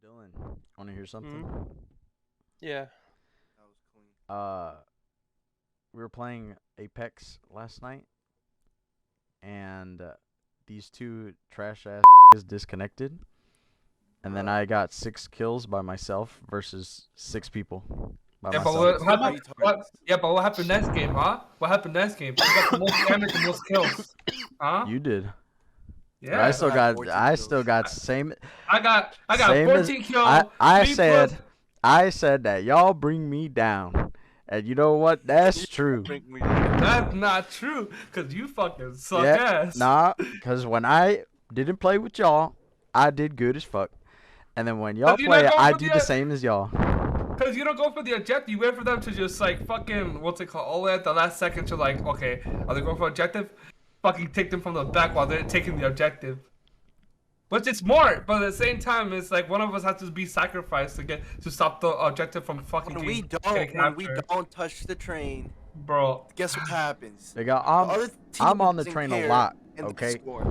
Dylan, want to hear something? Yeah. That was clean. We were playing Apex last night, and these two trash ass is disconnected, and then I got 6 kills by myself versus 6 people by Yeah, but myself. what happened? Retards. Yeah, but what happened next game, huh? What happened next game? You got the most damage and most kills, huh? You did. But Yeah, I still I got got 14 I kills. still got same I got same as 14 kills. I 3 said plus. I said that y'all bring me down. And you know what? That's true. That's not true, cause you fucking suck Yeah, ass. nah, because when I didn't play with y'all, I did good as fuck. And then when y'all Cause you not play, going I for do the- the same as y'all. Cause you don't go for the objective. You wait for them to just like fucking what's it called? All the way at the last second to like, okay, are they going for objective? Fucking take them from the back while they're taking the objective. Which is smart, but at the same time, it's like one of us has to be sacrificed to stop the objective from fucking When we getting captured. don't touch the train, Bro. guess what happens? They got The other team I'm on the doesn't train a care, lot. and they Okay. score.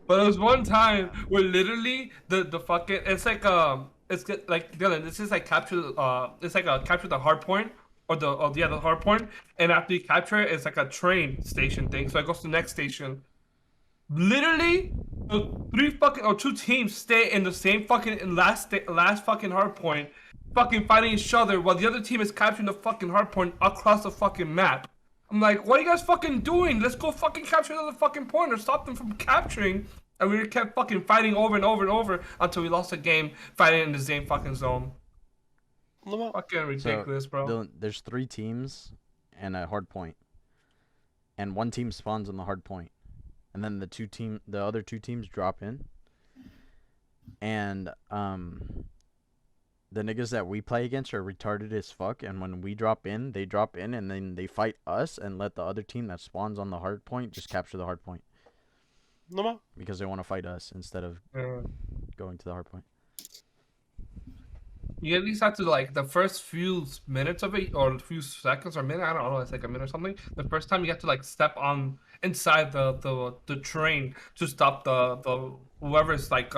But there was one time where literally the fucking it's like Dylan, this is like capture it's like a capture the hard point or the hard point, and after you capture it, it's like a train station thing. So it goes to the next station. Literally, the 2 teams stay in the same fucking last fucking hard point, fucking fighting each other while the other team is capturing the fucking hard point across the fucking map. I'm like, what are you guys fucking doing? Let's go fucking capture another fucking point or stop them from capturing. And we kept fucking fighting over and over and over until we lost the game fighting in the same fucking zone. Fucking ridiculous, bro. Dylan, there's 3 teams and a hard point. And one team spawns on the hard point. And then the other 2 teams drop in. And the niggas that we play against are retarded as fuck, and when we drop in, they drop in and then they fight us and let the other team that spawns on the hard point just capture the hard point. No. Because they want to fight us instead of going to the hard point. You at least have to like the first few minutes of it, or a few seconds or minute. I don't know. It's like a minute or something. The first time you have to like step on inside the train to stop the whoever's like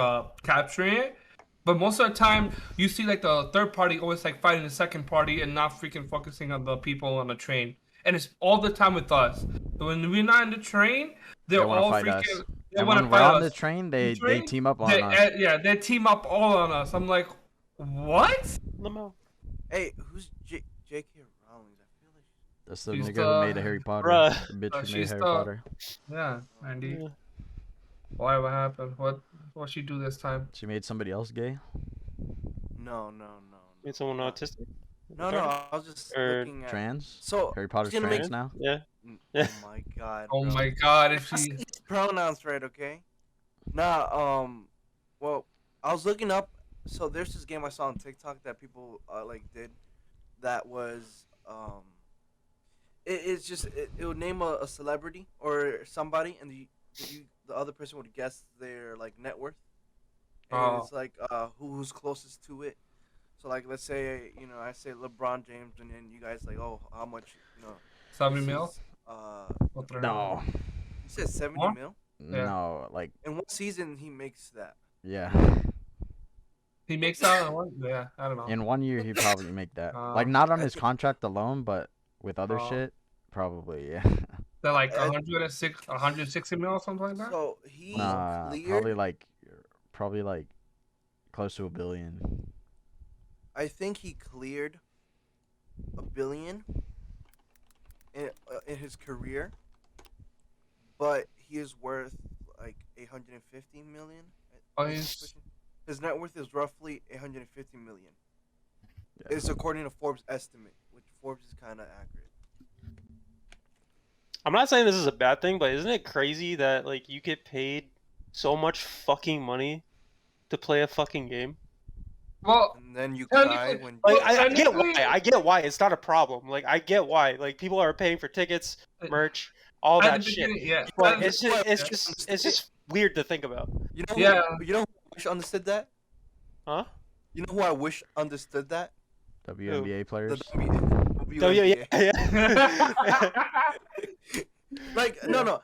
capturing it. But most of the time, you see like the third party always like fighting the second party and not freaking focusing on the people on the train. And it's all the time with us. When we're not in the train, they're wanna all fight freaking. us. They And want when to we're fight on us. the train, they team up on They, us. yeah, they team up all on us. I'm like, what? No. Hey, who's J.K. Rowling? I feel like That's the She's nigga the- who made a Harry Potter. Bruh. The bitch who made She's Harry the- Potter. Yeah, Andy. Yeah. Why? What happened? What she do this time? She made somebody else gay. no. Made someone autistic. No, I was just Or looking at. Trans. So Harry Potter's who's gonna trans make- now. Yeah. Oh my god. Oh bro. my God! If Let's she, get these pronouns right, okay? Nah, well, I was looking up. So there's this game I saw on TikTok that people like did. That was it's just it would name a celebrity or somebody, and the other person would guess their like net worth. And Oh. it's like who's closest to it. So like let's say I say LeBron James, and then you guys like how much 70 this mil. is, No. you said 70 More? mil. Yeah. No, like In one season, he makes that. yeah. He makes out in one. Yeah, I don't know. In 1 year, he'd probably make that. Oh. Like not on his contract alone, but with other Oh. shit, probably yeah. They're like 160 mil or something like that. So he Nah, cleared. probably like close to $1 billion. I think he cleared $1 billion in his career, but he is worth like 850 million. Oh, he's His net worth is roughly 850 million. Yeah. It's according to Forbes' estimate, which Forbes is kind of accurate. I'm not saying this is a bad thing, but isn't it crazy that like you get paid so much fucking money to play a fucking game? well. And then you Technically- cry when. Like Well, I get why. technically- I get why. It's not a problem. Like I get why. Like people are paying for tickets, merch, all At that the shit. beginning, yeah. But At it's the- just weird to think about. You know, Yeah. You know who I wish understood that? Huh? You know who I wish understood that? WNBA The players. Yeah. Like no,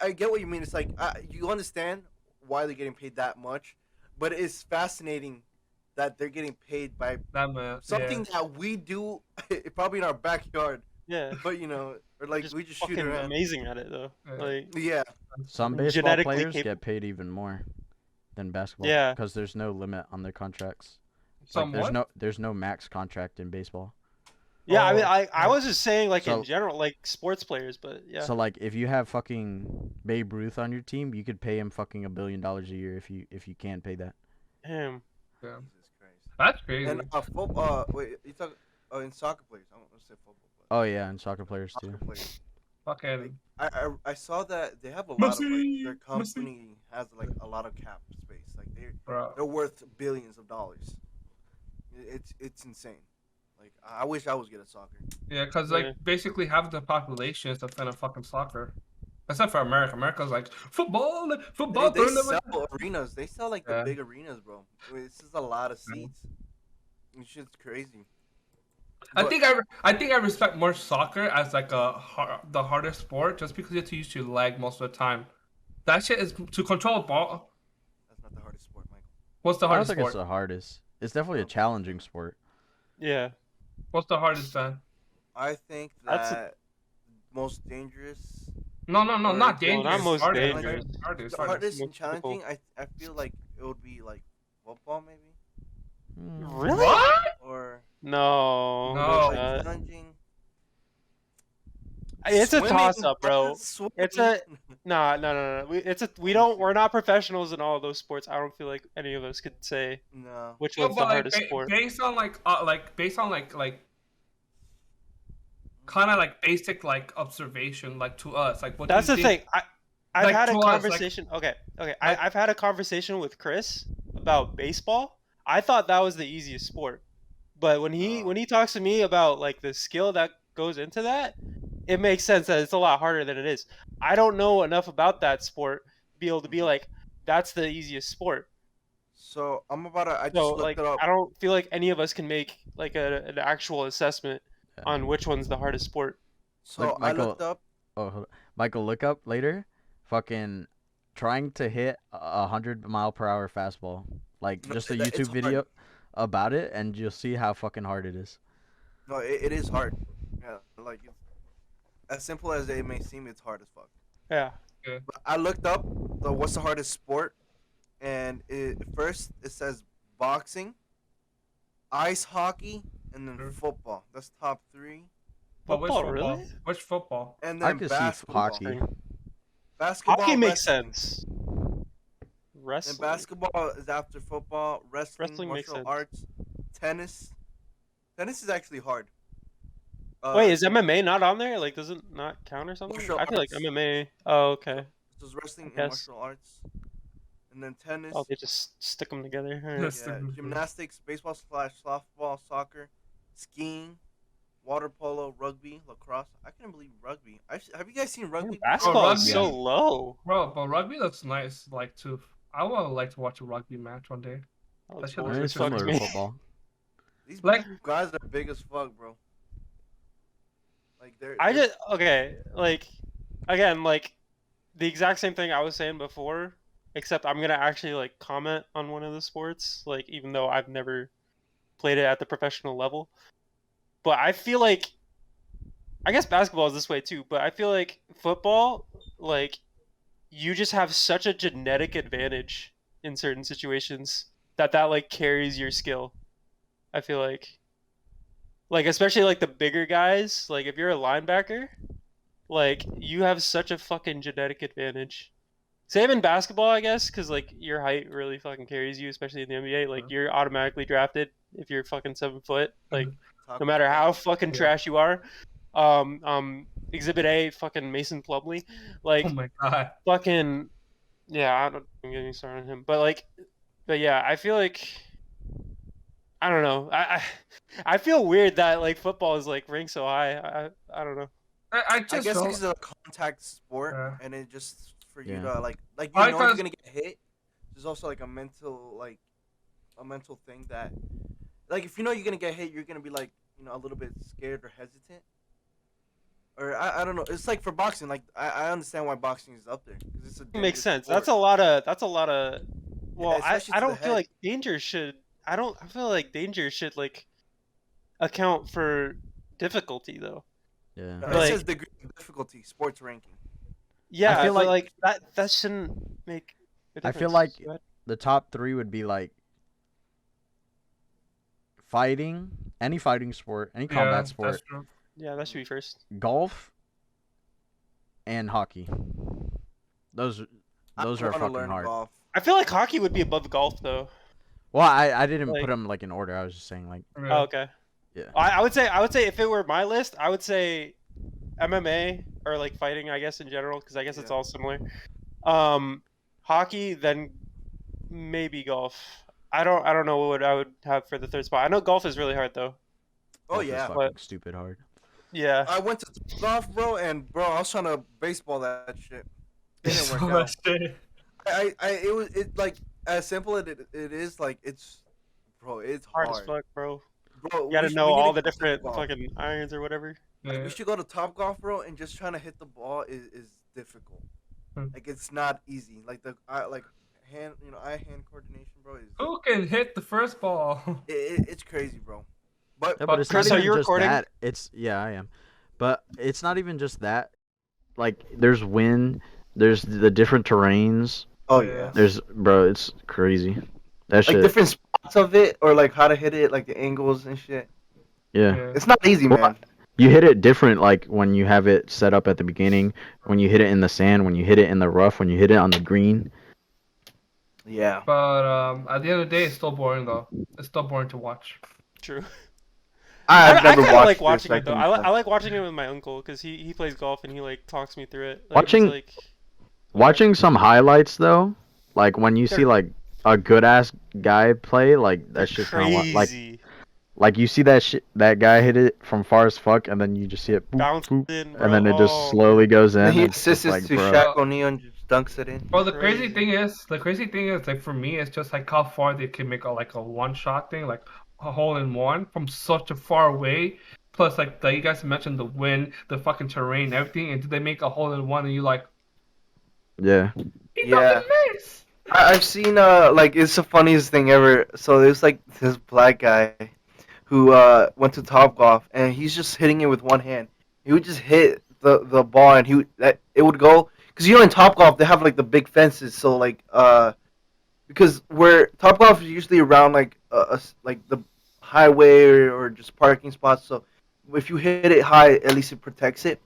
I get what you mean. It's like you understand why they're getting paid that much, but it's fascinating that they're getting paid by That man. something that we do probably in our backyard, Yeah. but or They're like just we just shoot fucking around. amazing at it though. Yeah. Like Yeah. Some baseball genetically players capable. get paid even more than basketball Yeah. because there's no limit on their contracts. Like Somewhat. there's no max contract in baseball. Yeah, I Oh, mean, I yeah. was just saying like So- in general, like sports players, but yeah. So like if you have fucking Babe Ruth on your team, you could pay him fucking $1 billion a year if you can pay that. Damn. Yeah. Jesus Christ. That's crazy. And football. Wait, you talk in soccer players. I don't want to say football. But Oh yeah, and soccer players too. soccer players. Fucking. I saw that they have a lot of like their Messi, Messi. company has like a lot of cap space. Like Bro. they're worth billions of dollars. It's insane. Like I wish I was good at soccer. Yeah, because Yeah. like basically half the population is a fan of fucking soccer, except for America. America's like football, football. They tournament. sell arenas. They sell like Yeah. the big arenas, bro. This is a lot of seats. This shit's crazy. I But- think I respect more soccer as like the hardest sport just because you have to use your leg most of the time. That shit is to control a ball. That's not the hardest sport, Michael. What's the I don't hardest think it's sport? the hardest. It's definitely a challenging sport. Yeah. What's the hardest then? I think That's a- that most dangerous, No, Or- not Well, dangerous. not most hardest. dangerous. Hardest. the hardest and most difficult. challenging. I feel like it would be like football maybe, Really? What? or No. No. like uh, challenging. it's a Swimming, toss up, bro. swimming. It's a- No. We're not professionals in all of those sports. I don't feel like any of us could say no. which No, one's the but like, hardest sport. based on kind of like basic like observation, like to us, like what. That's do the you think? thing. I've like, had a to us, like- conversation. Okay. like- I've had a conversation with Chris about baseball. I thought that was the easiest sport, but when he talks to me about like the skill that goes into that, it makes sense that it's a lot harder than it is. I don't know enough about that sport to be able to be like, that's the easiest sport. So I'm about to. I just So looked like, it up. I don't feel like any of us can make like an actual assessment Yeah. on which one's the hardest sport. So Look, I Michael- looked up. Oh, hold on. Michael, look up later. Fucking trying to hit a 100-mile-per-hour fastball. Like No, just a it's YouTube hard. video about it, and you'll see how fucking hard it is. No, it is hard. Yeah, like it's, as simple as it may seem, it's hard as fuck. Yeah. But I looked up what's the hardest sport, and first it says boxing, ice hockey, and then Mhm. football. That's top 3. But which Football, football? really? Which football? And I then could see basketball. hockey. Basketball. Hockey makes wrestling. sense. And Wrestling. basketball is after football. Wrestling, Wrestling makes martial sense. arts, tennis. Tennis is actually hard. Wait, is MMA not on there? Like, does it not count or something? Martial I feel like arts. MMA. Oh, okay. So it's wrestling and guess. martial arts, and then tennis. Oh, they just stick them together. Alright. Yes. Yeah, gymnastics, baseball / softball, soccer, skiing, water polo, rugby, lacrosse. I can't believe rugby. Have you guys seen rugby? Basketball is rugby. so low. Bro, but rugby looks nice. Like to, I would like to watch a rugby match one day. That That shit boring It's as fuck similar to to me. football. These Like- guys are big as fuck, bro. Like they're. I they're- just okay, like again, like the exact same thing I was saying before, except I'm gonna actually like comment on one of the sports, like even though I've never played it at the professional level. But I feel like I guess basketball is this way too, but I feel like football, like you just have such a genetic advantage in certain situations that like carries your skill. I feel like especially like the bigger guys, like if you're a linebacker, like you have such a fucking genetic advantage. Same in basketball, I guess, because like your height really fucking carries you, especially in the NBA. Like you're automatically drafted if you're fucking 7 foot. Like no matter how fucking trash you are. Exhibit A, fucking Mason Plumlee, like Oh my god. fucking yeah. I'm getting started on him, but yeah, I feel like I don't know. I feel weird that like football is like ranked so high. I don't know. I I just guess don't- it's a contact sport, Yeah. and it just for you Yeah. to like you I know you're thought- gonna get hit. There's also like a mental thing that like if you know you're gonna get hit, you're gonna be like a little bit scared or hesitant. Or I don't know. It's like for boxing. Like I understand why boxing is up there because it's a It makes dangerous sense. sport. That's a lot of Well, especially I to the don't feel head. like danger should. I feel like danger should like account for difficulty though. Yeah. No, it Like, says degree of difficulty, sports ranking. yeah, feel but like- like that shouldn't make a I difference. feel like Go ahead. the top 3 would be like fighting, any fighting sport, any combat That's sport, true. Yeah, that should be first. golf, and hockey. Those I are want to fucking learn hard. golf. I feel like hockey would be above golf though. Well, I didn't Like- put them like in order. I was just saying like Oh, Yeah. okay. yeah. I would say if it were my list, I would say MMA or like fighting, I guess in general, because I guess it's Yeah. all similar. Hockey, then maybe golf. I don't know what I would have for the third spot. I know golf is really hard though. Oh Golf is yeah. fucking stupid hard. Yeah. I went to golf, bro, and bro, I was trying to baseball that shit. It didn't work So out. that shit. It was like as simple as it is. Like it's, bro, it's Hard hard. as fuck, bro. Bro, You gotta we know need to all the go to different golf. fucking irons or whatever. Like, Yeah. we should go to Top Golf, bro, and just trying to hit the ball is difficult. Hmm. Like it's not easy. Like hand, eye hand coordination, bro. Who can hit the first ball? It's crazy, bro. But Yeah, but it's Chris, not are even you just recording? that. It's I am. But it's not even just that. Like there's wind, there's the different terrains. oh Yeah. yeah, There's bro, it's crazy. That like shit. different spots of it, or like how to hit it, like the angles and shit. Yeah. It's not easy, Well, man. You hit it different like when you have it set up at the beginning, when you hit it in the sand, when you hit it in the rough, when you hit it on the green. Yeah. But at the end of the day, it's still boring though. It's still boring to watch. True. I've I never kind of watched like watching this. it though. I like watching it with my uncle because he plays golf and he like talks me through it. Like, Watching- he's like, Watching some highlights though, like when you see They're- like a good ass guy play, like that's just kind of like crazy. you see that guy hit it from far as fuck, and then you just see it boop, Bounce boop, in, bro. and then it just Oh, slowly goes in. And he It's just assists like, to bro. Shaq O'Neal and just dunks it in. Well, the Crazy. crazy thing is, like for me, it's just like how far they can make like a one shot thing, like a hole in one from such a far away. Plus, like you guys mentioned, the wind, the fucking terrain, everything, and they make a hole in one, and you like, Yeah. he Yeah. fucking missed. I've seen like it's the funniest thing ever. So there's like this black guy who went to Top Golf and he's just hitting it with one hand. He would just hit the ball and it would go because in Top Golf they have like the big fences. So like because where Top Golf is usually around like like the highway or just parking spots. So if you hit it high, at least it protects it.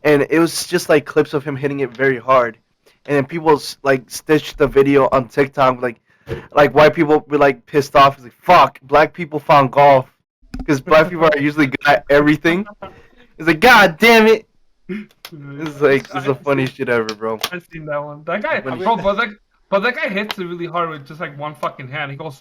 And it was just like clips of him hitting it very hard. And then people like stitched the video on TikTok, like white people be like pissed off. It's like fuck, black people found golf, because black people are usually good at everything. It's like god damn it. It's like it's the funniest shit ever, bro. I've seen that one. That guy, When- bro, but that guy hits it really hard with just like one fucking hand. He goes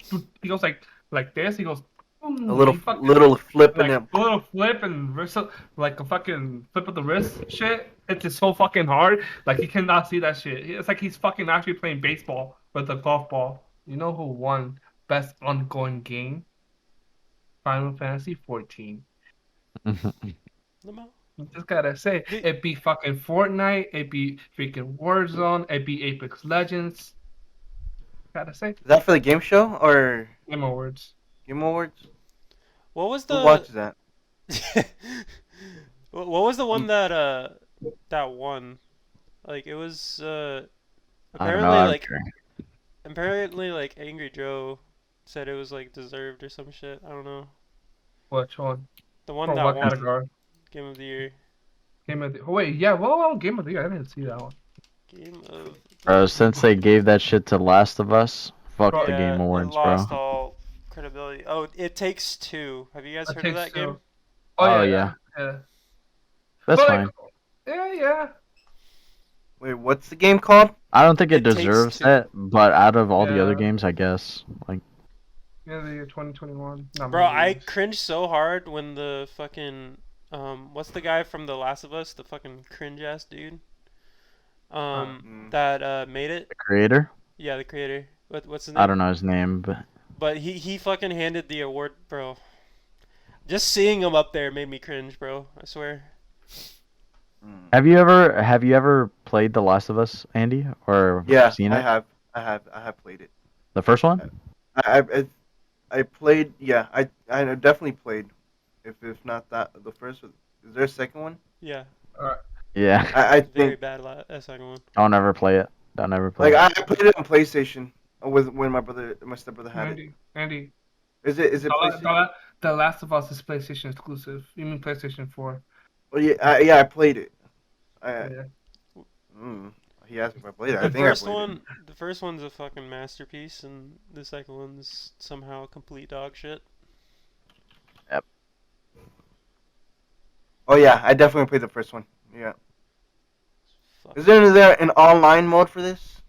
like this. He goes boom, A little he fucking- little flip in like him. a little flip and wrist, like a fucking flip of the wrist shit. It's just so fucking hard. Like you cannot see that shit. It's like he's fucking actually playing baseball with a golf ball. You know who won best ongoing game? Final Fantasy 14. Lamau. Just gotta say, it beat fucking Fortnite. It beat freaking Warzone. It beat Apex Legends. Gotta say, Is that for the game show or Game Awards. Game Awards? What was Who the watches that? what was the one that won? Like it was I don't apparently know. I don't like care. apparently like Angry Joe said it was like deserved or some shit. I don't know. Which one? The one For that what won category? Game of the Year. Game of the. Oh, wait, yeah. Well, Game of the Year. I didn't see that one. Game of Bro, since they gave that shit to Last of Us, fuck Bro, the yeah, Game it Awards, bro. lost all credibility. Oh, It Takes Two. Have you guys It heard of Takes that game? Two. Oh, yeah. Yeah. That's But, fine. like, yeah. Wait, what's the game called? I don't think it It Takes deserves Two. that, but out of all the other Yeah. games, I guess. Like, Yeah, the year 2021. Not Bro, many I games. cringed so hard when the fucking what's the guy from The Last of Us, the fucking cringe ass dude, that made it. the creator? Yeah, the creator. What's his name? I don't know his name, but But he fucking handed the award, bro. Just seeing him up there made me cringe, bro. I swear. have you ever played The Last of Us, Andy, or Yeah, seen I it? have. I have played it. The first one? I played. Yeah, I definitely played. If not that, the first. Is there a second one? Yeah, Alright. Yeah. I very think bad second one. Don't ever play it. Don't ever play like it. I played it on PlayStation with when my stepbrother had it. Andy, Is it PlayStation? The Last of Us is PlayStation exclusive. You mean PlayStation 4? Oh yeah, yeah, I played it. I Yeah. mm, he asked me if I played it. I The think I first played it. one, the first one's a fucking masterpiece, and the second one's somehow complete dog shit. Yep. Oh yeah, I definitely played the first one. Yeah. Fuck. Is there an online mode for this?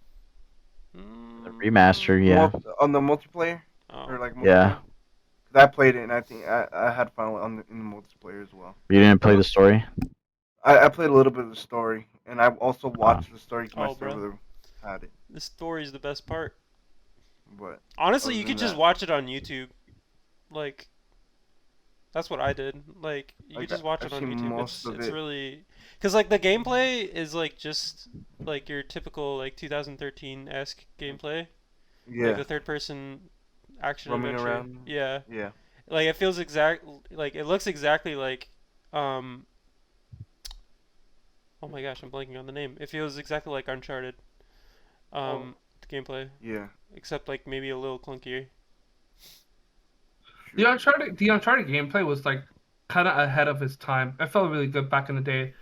The remaster, Mm, yeah. On the multiplayer or Oh, like Yeah. multiplayer? 'Cause I played it and I think I had fun in the multiplayer as well. You didn't play the story? I played a little bit of the story and I also Oh. watched the story 'cause my oh, bro, stepbrother had it. the story's the best part. But Honestly, other you than could just that, watch it on YouTube. Like, that's what I did. Like, you could like just watch I've it on seen YouTube. most of It's it. really, cause like the gameplay is like just like your typical like 2013-esque gameplay, like Yeah, the third person action roaming adventure. around. Yeah, Yeah. like it feels like it looks exactly like um. Oh my gosh, I'm blanking on the name. It feels exactly like Uncharted. Oh. Gameplay, Yeah. except like maybe a little clunkier. The Uncharted gameplay was like kind of ahead of its time. It felt really good back in the day,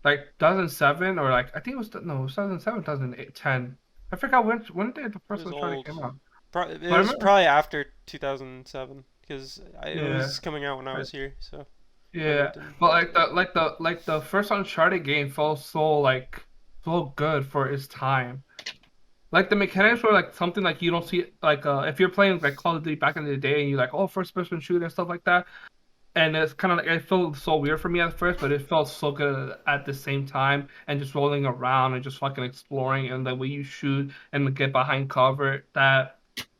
like 2007 or like I think it was no, it was 2007, 2010. I forgot when did the It first was Uncharted old. came out. It But I was remember, probably after 2007 because it yeah, was coming out when I I- was here. So I yeah. lived in But like the 2008. first Uncharted game felt so like so good for its time. Like the mechanics were like something like you don't see like if you're playing like Call of Duty back in the day and you like first person shooter and stuff like that. And it's kind of like it felt so weird for me at first, but it felt so good at the same time. And just rolling around and just fucking exploring and the way you shoot and get behind cover, that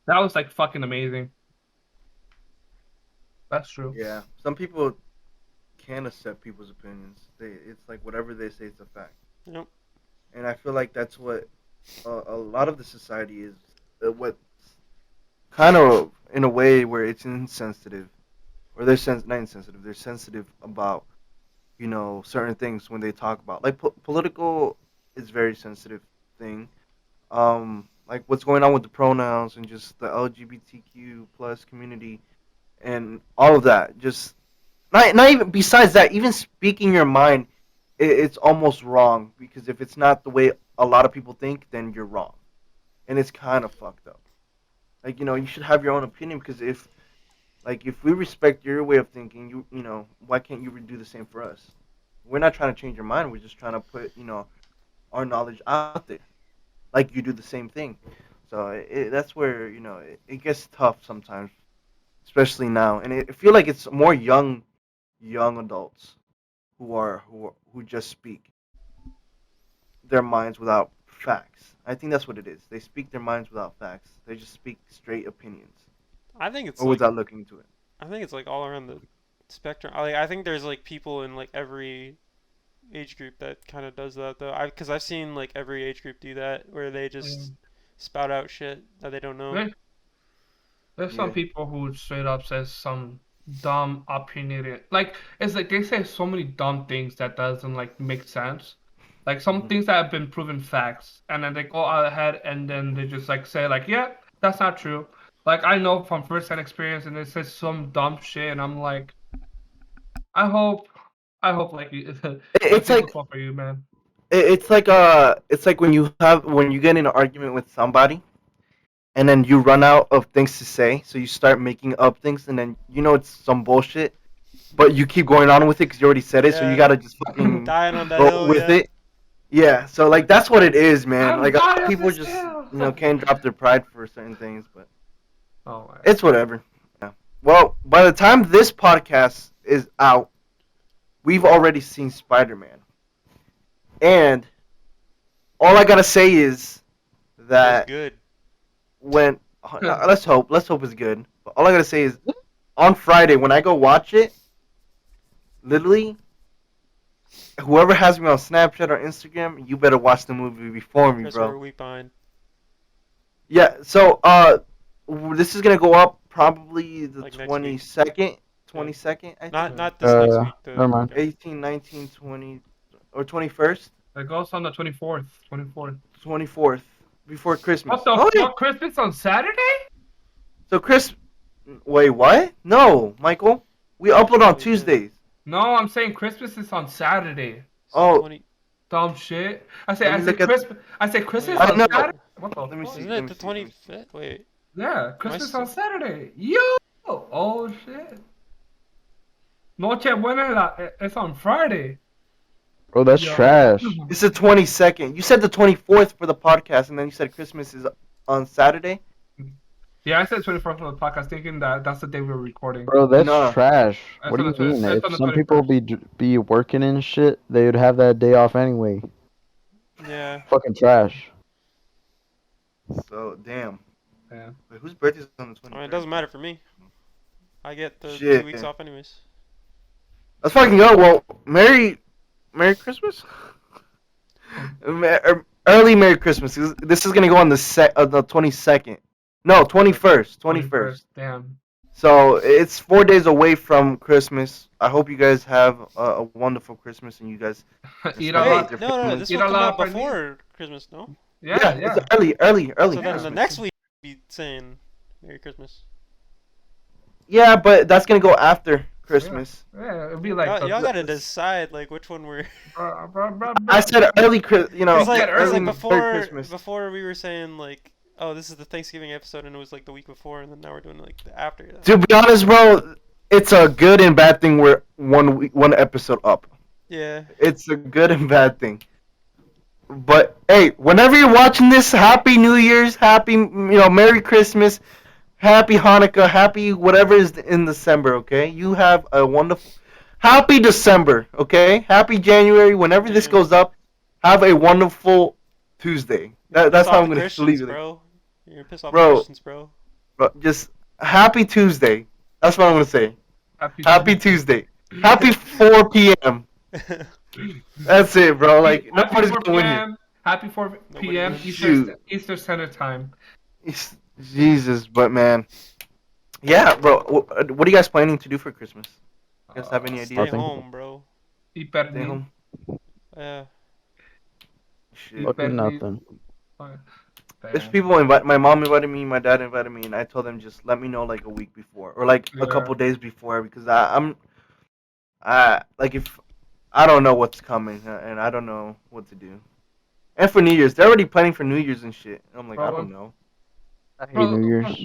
was like fucking amazing. That's true. Yeah. Some people can't accept people's opinions. It's like whatever they say is a fact. Yep. And I feel like that's what a lot of the society is. What kind of in a way where it's insensitive, or not insensitive. They're sensitive about certain things when they talk about like political is very sensitive thing. Like what's going on with the pronouns and just the LGBTQ plus community and all of that. Just not even besides that, even speaking your mind, it's almost wrong because if it's not the way a lot of people think, then you're wrong, and it's kind of fucked up. Like you should have your own opinion because if we respect your way of thinking, why can't you do the same for us? We're not trying to change your mind. We're just trying to put our knowledge out there, like you do the same thing. So that's where it gets tough sometimes, especially now, and I feel like it's more young adults who just speak their minds without facts. I think that's what it is. They speak their minds without facts. They just speak straight opinions I think it's or like without looking into it. I think it's like all around the spectrum. I think there's like people in like every age group that kind of does that though. Because I've seen like every age group do that where they just Um, spout out shit that they don't know. there, there's some Yeah. people who straight up says some dumb opinionated like it's like they say so many dumb things that doesn't like make sense. Like some Mhm. things that have been proven facts, and then they go out ahead and then they just like say like, yeah, that's not true. Like I know from first-hand experience, and they say some dumb shit, and I'm like, I hope, I hope like that It's shit like goes well for you, man. it's like when you get in an argument with somebody and then you run out of things to say, so you start making up things, and then it's some bullshit, but you keep going on with it because you already said it, so you Yeah, gotta just fucking dying on that go hill. with Yeah. it. Yeah, so like that's what it is, man. I'm Like a lot dying of on people this just hill. can't drop their pride for certain things, but Oh my. it's whatever. Yeah. Well, by the time this podcast is out, we've already seen Spider-Man, and all I gotta say is It was that good. when let's hope it's good. But all I gotta say is on Friday when I go watch it, literally, whoever has me on Snapchat or Instagram, you better watch the movie before me, Chris, we're bro. a week behind. Yeah. So This is gonna go up probably the Like next week. 22nd. 22nd, I think. Not this next week. Never mind. 18, 19, 20, or 21st, It goes on the 24th. 24th, before Christmas. What the Oh, yeah. fuck? Christmas on Saturday? So wait, what? No, Michael. We upload on did. Tuesdays. No, I'm saying Christmas is on Saturday. Oh. 20... Dumb shit. I Let say me look at- Christmas. I say Christmas I on know. Saturday. What the Let me fuck? see. Isn't it the 25th? Wait. Yeah, Christmas still- on Saturday. Yo! Oh shit. Noche Buena it's on Friday. Bro, that's Yo. trash. It's the 22nd. You said the 24th for the podcast, and then you said Christmas is on Saturday. Yeah, I said 24th on the podcast, thinking that that's the day we were recording. Bro, that's No. trash. That's What do on you the mean? that's If on the some people be working and shit, they would have that day off anyway. Yeah. Fucking trash. So damn. Yeah. Wait, whose birthday is on the 23rd? I mean, it doesn't matter for me. I get the Shit. 2 weeks off anyways. Let's fucking go. Well, Merry Christmas. Early Merry Christmas. This is gonna go on the 22nd. No, 21st. 21st. Damn. So it's 4 days away from Christmas. I hope you guys have a wonderful Christmas and you guys. Eat a a Hey, lot. Wait, no, this Eat will a come lot out of pernil. before Christmas, no? Yeah. It's early So then Christmas. the next week be saying Merry Christmas. Yeah, but that's gonna go after Christmas. Yeah, it'd be like. Y'all gotta decide like which one we're. I said early Christmas. You know, It's like, early like Merry Christmas. before we were saying like, oh, this is the Thanksgiving episode, and it was like the week before, and then now we're doing like the after. That. To be honest, bro, it's a good and bad thing. We're one episode up. Yeah. It's a good and bad thing. But hey, whenever you're watching this, Happy New Year's, Happy Merry Christmas, Happy Hanukkah, Happy whatever is in December. Okay, you have a wonderful, Happy December. Okay, Happy January. Whenever this goes up, have a wonderful Tuesday. That's how I'm gonna leave it. Bro. You're gonna piss off Bro. the Christians, bro. But just Happy Tuesday. That's what I'm gonna say. Happy Tuesday. Happy 4 p.m. That's it, bro. Like Happy nobody's 4 gonna win here. p.m. Happy 4 p.m. Nobody wins. Eastern Standard Time. Jesus, but man, yeah, bro. What are you guys planning to do for Christmas? You guys have any Stay ideas? Nothing. home, bro. Eat better Stay than home. Yeah. Shit. Fucking nothing. There's people invite. My mom invited me. My dad invited me, and I told them just let me know like a week before or like a couple days before because I'm like if I don't know what's coming and I don't know what to do. And for New Year's, they're already planning for New Year's and shit. I'm like, I don't know. I hate New Year's.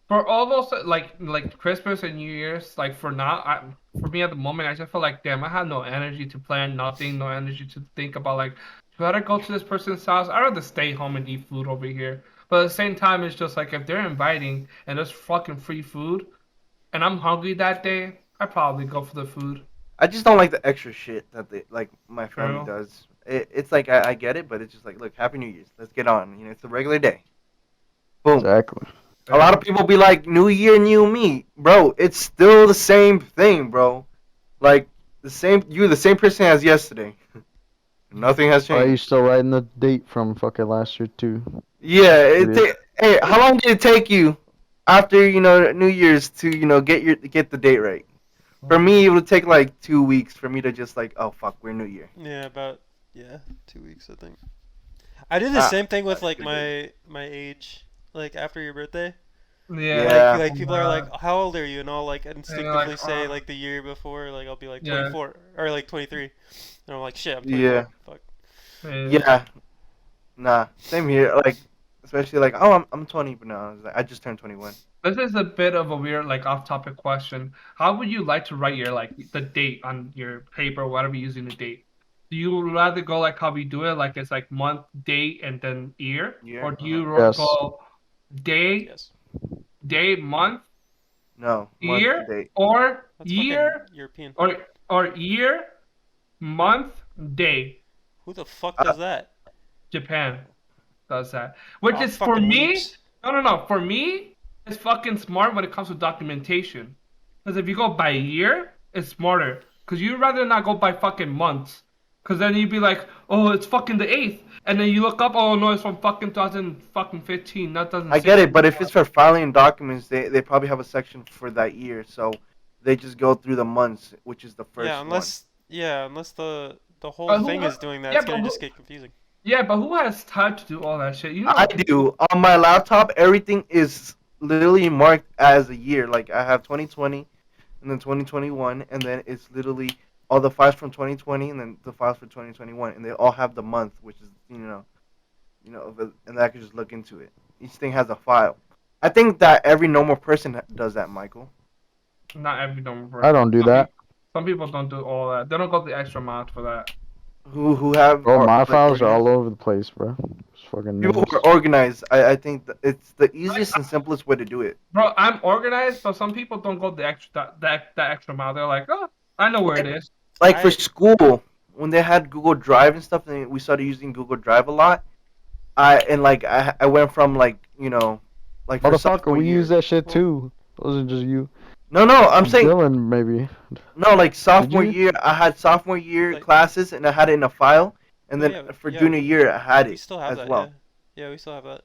For all those like Christmas and New Year's, like for me at the moment, I just feel like damn, I have no energy to plan nothing, no energy to think about like should I go to this person's house? I'd rather stay home and eat food over here. But at the same time, it's just like if they're inviting and there's fucking free food, and I'm hungry that day, I probably go for the food. I just don't like the extra shit that my family True. does. It's like I get it, but it's just like look, Happy New Year's. Let's get on. It's a regular day. Boom. Exactly. A lot of people be like, New Year, new me. Bro, it's still the same thing, bro. Like, you're the same person as yesterday. Nothing has Why are you changed. still writing the date from fucking last year too? Yeah, Weird. hey, how long did it take you after, New Year's to, get the date right? For me, it would take like 2 weeks for me to just like, oh, fuck, we're New Year. Yeah, 2 weeks I think. I did the same thing with like my age, like after your birthday. Yeah. Like people are like, how old are you? And I'll like instinctively like, say like the year before, like I'll be like Yeah. 24 or like 23, and I'm like shit, I'm 24. Yeah. Fuck. Yeah. Nah, same here. Like, especially like, oh, I'm 20, but no, I just turned 21. This is a bit of a weird, like, off-topic question. How would you like to write your like the date on your paper, whatever you're using the date? Do you rather go like how we do it, like it's like month, date, and then year, Year, or do you Yes. go day, Yes. month, No, month year, to date. or That's year, fucking European. or year, month, day? Who the fuck does that? Japan does that, which Oh, is for fucking me. weeps. No. For me, it's fucking smart when it comes to documentation. Because if you go by year, it's smarter. Because you'd rather not go by fucking months. Because then you'd be like, oh, it's fucking the 8th. And then you look up, oh no, it's from fucking 2015, not I get 2016. it, but if it's for filing documents, they probably have a section for that year, so they just go through the months, which is the Yeah, first one. unless the whole But who? thing is doing that, Yeah, it's but gonna who? just get confusing. Yeah, but who has time to do all that shit? You I know. do. On my laptop, everything is literally marked as a year. Like I have 2020 and then 2021, and then it's literally all the files from 2020 and then the files for 2021, and they all have the month, which is and I can just look into it. Each thing has a file. I think that every normal person does that, Michael. Not every normal I person. don't do that. Some people don't do all that. They don't go the extra mile for that. Who have Bro, my like files are organized. all over the place, bro. It's fucking People nuts. who are organized. I think that it's the easiest and simplest way to do it. Bro, I'm organized, but some people don't go the extra that extra mile. They're like, oh, I know where it is. Like for I school, when they had Google Drive and stuff, and we started using Google Drive a lot. I went from like for Motherfucker, sophomore we use year. that shit well, too. It wasn't just you. No, I'm saying Dylan, maybe. no. Like Did sophomore you? year, I had sophomore year like classes, and I had it in a file. And oh then yeah, for yeah, junior year, I had we it still have as that. Yeah, well. yeah, we still have that.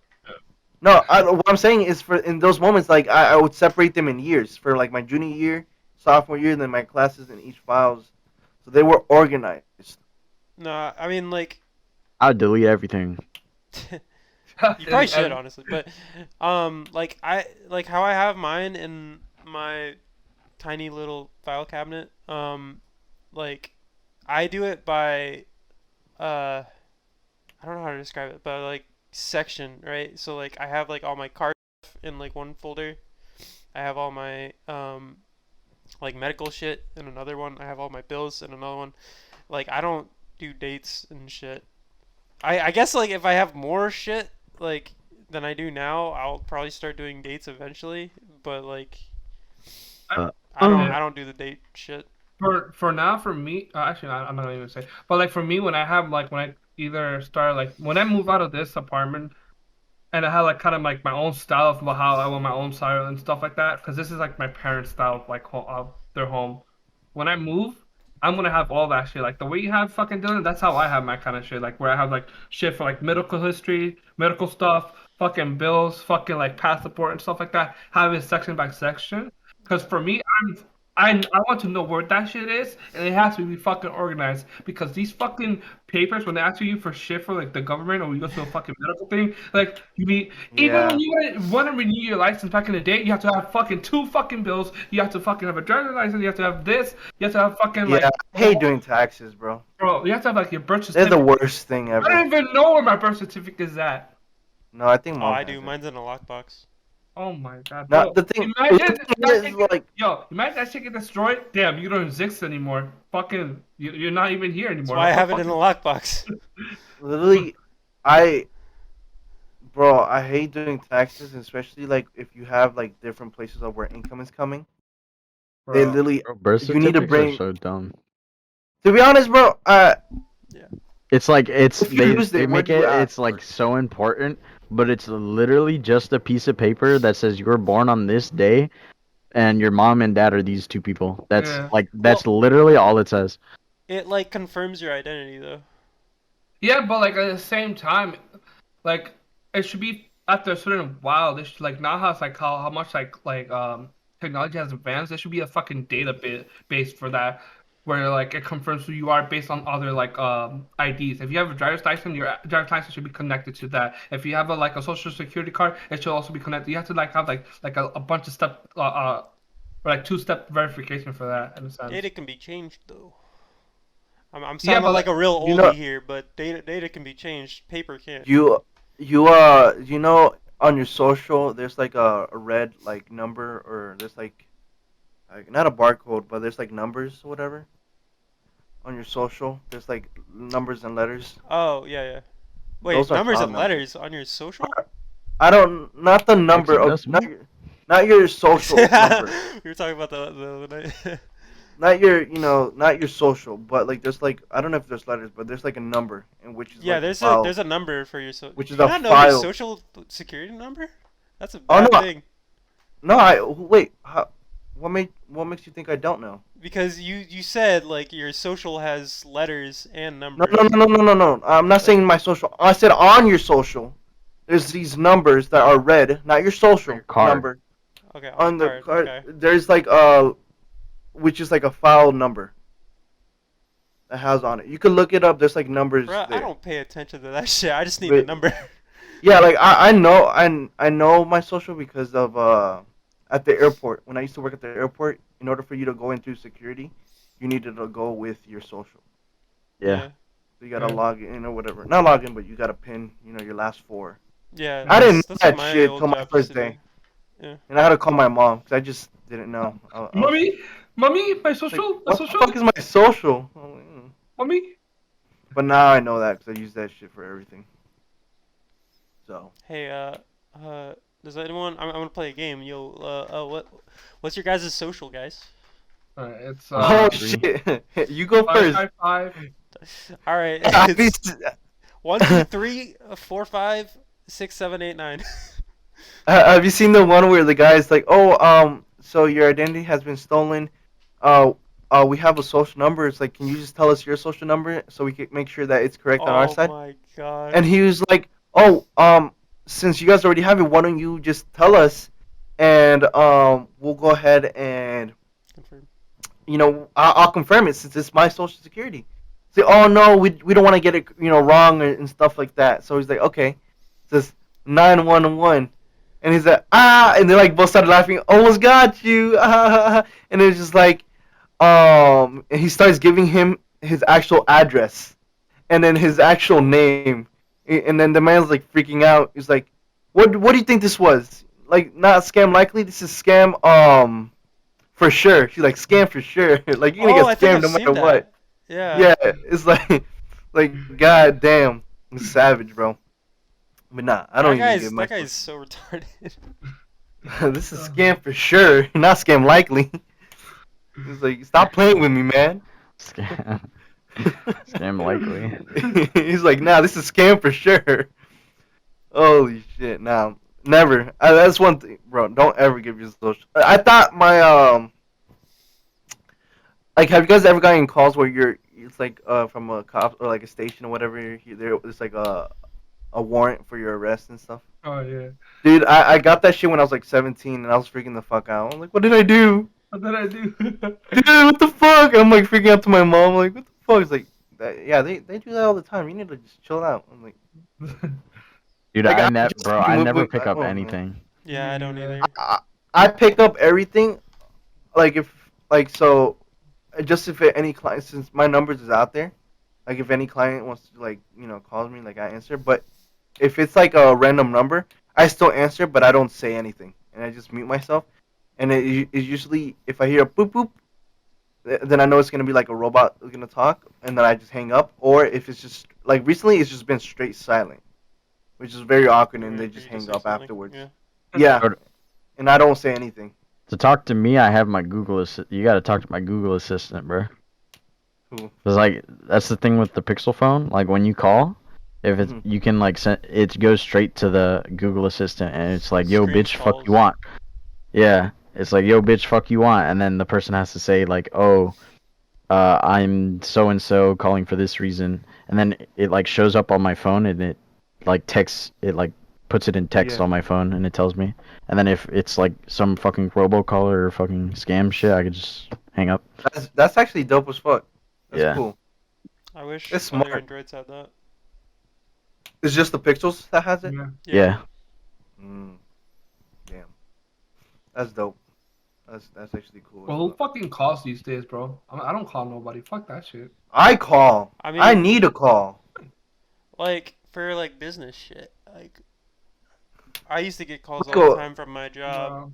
No, what I'm saying is for in those moments, like I would separate them in years for like my junior year, sophomore year, and then my classes in each files, so they were organized. No, I mean like I'll delete everything. you probably should honestly, but like how I have mine in my tiny little file cabinet. Like I do it by I don't know how to describe it, but like section, right? So like I have like all my card stuff in like one folder. I have all my like medical shit in another one. I have all my bills in another one. Like I don't do dates and shit. I guess like if I have more shit like than I do now, I'll probably start doing dates eventually. But like Uh, I don't do the date shit. For now, for me, actually, I'm not gonna even say. But like for me, when I have like when I either start like when I move out of this apartment and I have like kind of like my own style of how I want my own style and stuff like that. Because this is like my parents' style of like of their home. When I move, I'm gonna have all that shit. Like the way you have fucking Dylan, that's how I have my kind of shit. Like where I have like shit for like medical history, medical stuff, fucking bills, fucking like passport and stuff like that. Have it section by section. Because for me, I want to know where that shit is, and it has to be fucking organized. Because these fucking papers, when they ask you for shit for like the government or you go to a fucking medical thing, like you need even when Yeah, you want to renew your license back in the day, you have to have fucking two fucking bills. You have to fucking have a driver's license. You have to have this. You have to have fucking yeah. like, I hate doing taxes, bro. bro. You have to have like your birth They're the certificate. worst thing I ever. don't even know where my birth certificate is at. No, I think Oh, mom I has do. it. Mine's in a lockbox. Oh my god, Now bro. the Imagine thing that is shit get, like imagine that shit get destroyed. Damn, you don't exist anymore. Fucking, you're not even here That's anymore. why I What have it in a fucking lockbox. literally, I bro, I hate doing taxes, especially like if you have like different places of where income is coming. They bro? literally Bro, birth you need to certificates are bring. so dumb. To be honest, bro, Yeah. It's like if you lose they it, where make do you it ask? it's like so important, but it's literally just a piece of paper that says you were born on this day and your mom and dad are these two people. Yeah. Well, That's literally all it says. it like confirms your identity though. Yeah, but like at the same time, like it should be after a certain while. This should, like now how it's like how much technology has advanced. There should be a fucking database for that, where like it confirms who you are based on other like IDs. If you have a driver's license, your driver's license should be connected to that. If you have a social security card, it should also be connected. You have to like have like a bunch of step or like two-step verification for that in a sense. Data can be changed though. I'm Yeah, sounding but like like, a real You oldie know, here, but data can be changed. Paper can't. you know on your social there's like a red like number or there's like not a barcode but there's like numbers or whatever on your social. There's like numbers and letters. Oh yeah, yeah. Wait, Those are numbers file and numbers. letters on your social? I don't not the number of Hexadecimal? not your we social number. were talking about the other night. Not your not your social, but like there's like I don't know if there's letters, but there's like a number in which is Yeah, like a file, there's a number for your which Do is you a not know your file. social security number? That's a Oh bad no, thing. no, I wait. How? What makes you think I don't know? Because you said like your social has letters and No, numbers. no, no, no, no, no, no. I'm not saying my social. I said on your social. There's these numbers that are red, not your social your card. number. Okay, on On the the card. card, Okay. there's like which is like a file number that has on it. You can look it up. There's like numbers Bro, I there. don't pay attention to that shit. I just need the But number. yeah, like I know my social because of at the airport. When I used to work at the airport, in order for you to go in through security, you needed to go with your social. Yeah. So you gotta Yeah. log in or whatever. Not log in, but you gotta pin, your last four. Yeah, I didn't know that's that what my shit old till my job used first to do. day. Yeah. And I had to call my mom because I just didn't know. I was Mommy, mommy, my like, social, my what the social, fuck is my social? I'm like, mommy. But now I know that because I use that shit for everything. So. Hey, does anyone? I'm gonna play a game. Yo, what's your guys' social, guys? It's Oh Three. shit! You go five, first. five, 5. All right, Have you it's 1, 2, 3, 4, 5, 6, 7, 8, 9. have you seen the one where the guy's like, "Oh, so your identity has been stolen. Uh, we have a social number. It's like, can you just tell us your social number so we can make sure that it's correct on our Oh side?" my god. And he was like, "Oh, since you guys already have it, why don't you just tell us, and we'll go ahead and Confirm. I'll confirm it since it's my social security." Say, "Oh no, we don't want to get it wrong and stuff like that." So he's like, "Okay," it says 911, and he's like, and they like both started laughing. Almost got you, and it's just like, and he starts giving him his actual address and then his actual name, and then the man's like freaking out. He's like, "What do you think this was? Like, not scam likely. This is scam for sure." She's like, "Scam for sure. Like you're gonna Oh, get I think scammed I've no seen matter what." that. Yeah. Yeah, it's like god damn, it's savage, bro. But nah, I don't even give my. That guy's so retarded. This is scam for sure, not scam likely. He's like, "Stop playing with me, man." Scam. Scam likely. He's like, "Nah, this is scam for sure." Holy shit! Nah, never. That's one thing, bro. Don't ever give your social. I thought my like, have you guys ever gotten calls where it's like from a cop or like a station or whatever? It's like a warrant for your arrest and stuff. Oh yeah. Dude, I got that shit when I was like 17 and I was freaking the fuck out. I'm like, "What did I do? What did I do? Dude, what the fuck?" And I'm like freaking out to my mom. I'm like, "What the fuck?" It's like, yeah, they do that all the time. You need to just chill out. I'm like, Dude, like, I never pick up oh, man. anything. Yeah, I don't Yeah. either. I pick up everything, like if like so, just if any client, since my numbers is out there, like if any client wants to like calls me, like I answer. But if it's like a random number, I still answer, but I don't say anything, and I just mute myself. And it usually if I hear a boop boop, then I know it's gonna be like a robot gonna talk, and then I just hang up. Or if it's just like recently, it's just been straight silent, which is very awkward, and they For just you to hang say up something. afterwards. Yeah. Yeah, Or- and I don't say anything. To talk to me, I have my Google Assistant. You gotta talk to my Google Assistant, bro. Cool. Cause like that's the thing with the Pixel phone. Like when you call, if it's Mhm. you can like send it goes straight to the Google Assistant, and it's like, "Yo, Screen bitch, fuck you calls. want." Yeah, it's like, "Yo, bitch, fuck you want," and then the person has to say like, "Oh, I'm so and so calling for this reason," and then it like shows up on my phone, and it like texts it like puts it in text Yeah. on my phone, and it tells me. And then if it's like some fucking robocaller or fucking scam shit, I could just hang up. That's actually dope as fuck. That's Yeah. cool. I wish It's other smart. Androids had that. It's just the Pixels that has it. Yeah. Yeah. Mm. Damn. That's dope. That's actually cool. as Well, who well. fucking calls these days, bro? I don't call nobody. Fuck that shit. I call. I I mean- need a call. Like for like business shit. Like I used to get calls all Cool. the time from my job.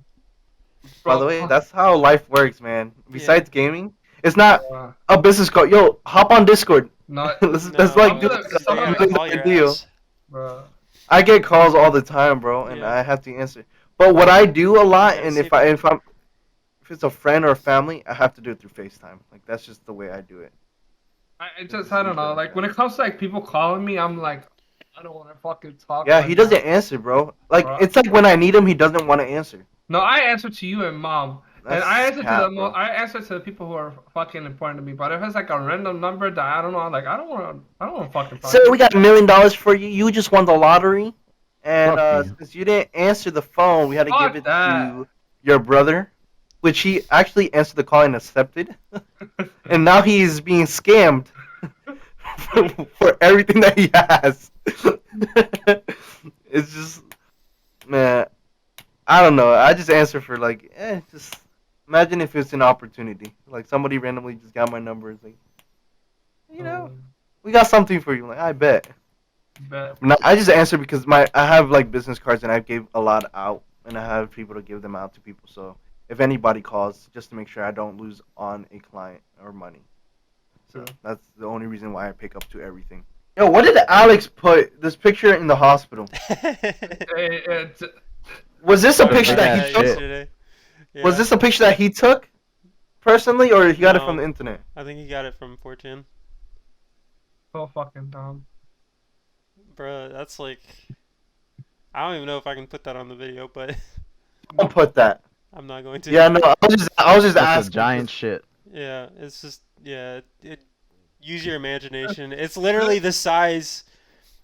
By the way, that's how life works, man. Besides gaming, it's not a business call. Yo, hop on Discord. not, Let's like do No, like Some they of gotta them- call your deal. ass. bro. I get calls all the time, bro, and Yeah. I have to answer. But what I do a lot, gotta and save if it's a friend or family, I have to do it through FaceTime. Like that's just the way I do it. I don't know. Like when it comes to like people calling me, I'm like, I don't want to fucking talk. Yeah, right he doesn't now. answer, bro. Like Bro. it's like when I need him, he doesn't want to answer. No, I answer to you and mom. That's I answer cap, to the bro. I answer to the people who are fucking important to me. But if it's like a random number that I don't know, like I don't want to fucking talk. So we got $1 million for you. You just won the lottery, and Fuck you. since you didn't answer the phone, we had to give Fuck it that. to your brother, which he actually answered the call and accepted, and now he's being scammed for everything that he has. It's just, man, I don't know. I just answer for like, just imagine if it's an opportunity, like somebody randomly just got my number. It's like, we got something for you. Like, I bet. Bet. No, I just answer because I have like business cards and I gave a lot out and I have people to give them out to people. So if anybody calls, just to make sure I don't lose on a client or money. So that's the only reason why I pick up to everything. Yo, what did Alex put this picture in the hospital? Was this a What a picture that big he ass took? shit. Yeah. Was this a picture that he took personally, or he got it from No. the internet? I think he got it from 4chan. So fucking dumb. Bruh, that's like... I don't even know if I can put that on the video, but Don't put that. I'm not going to. Yeah, no, I was just That's asking. a giant shit. Yeah, it's just... Yeah, use your imagination. It's literally the size...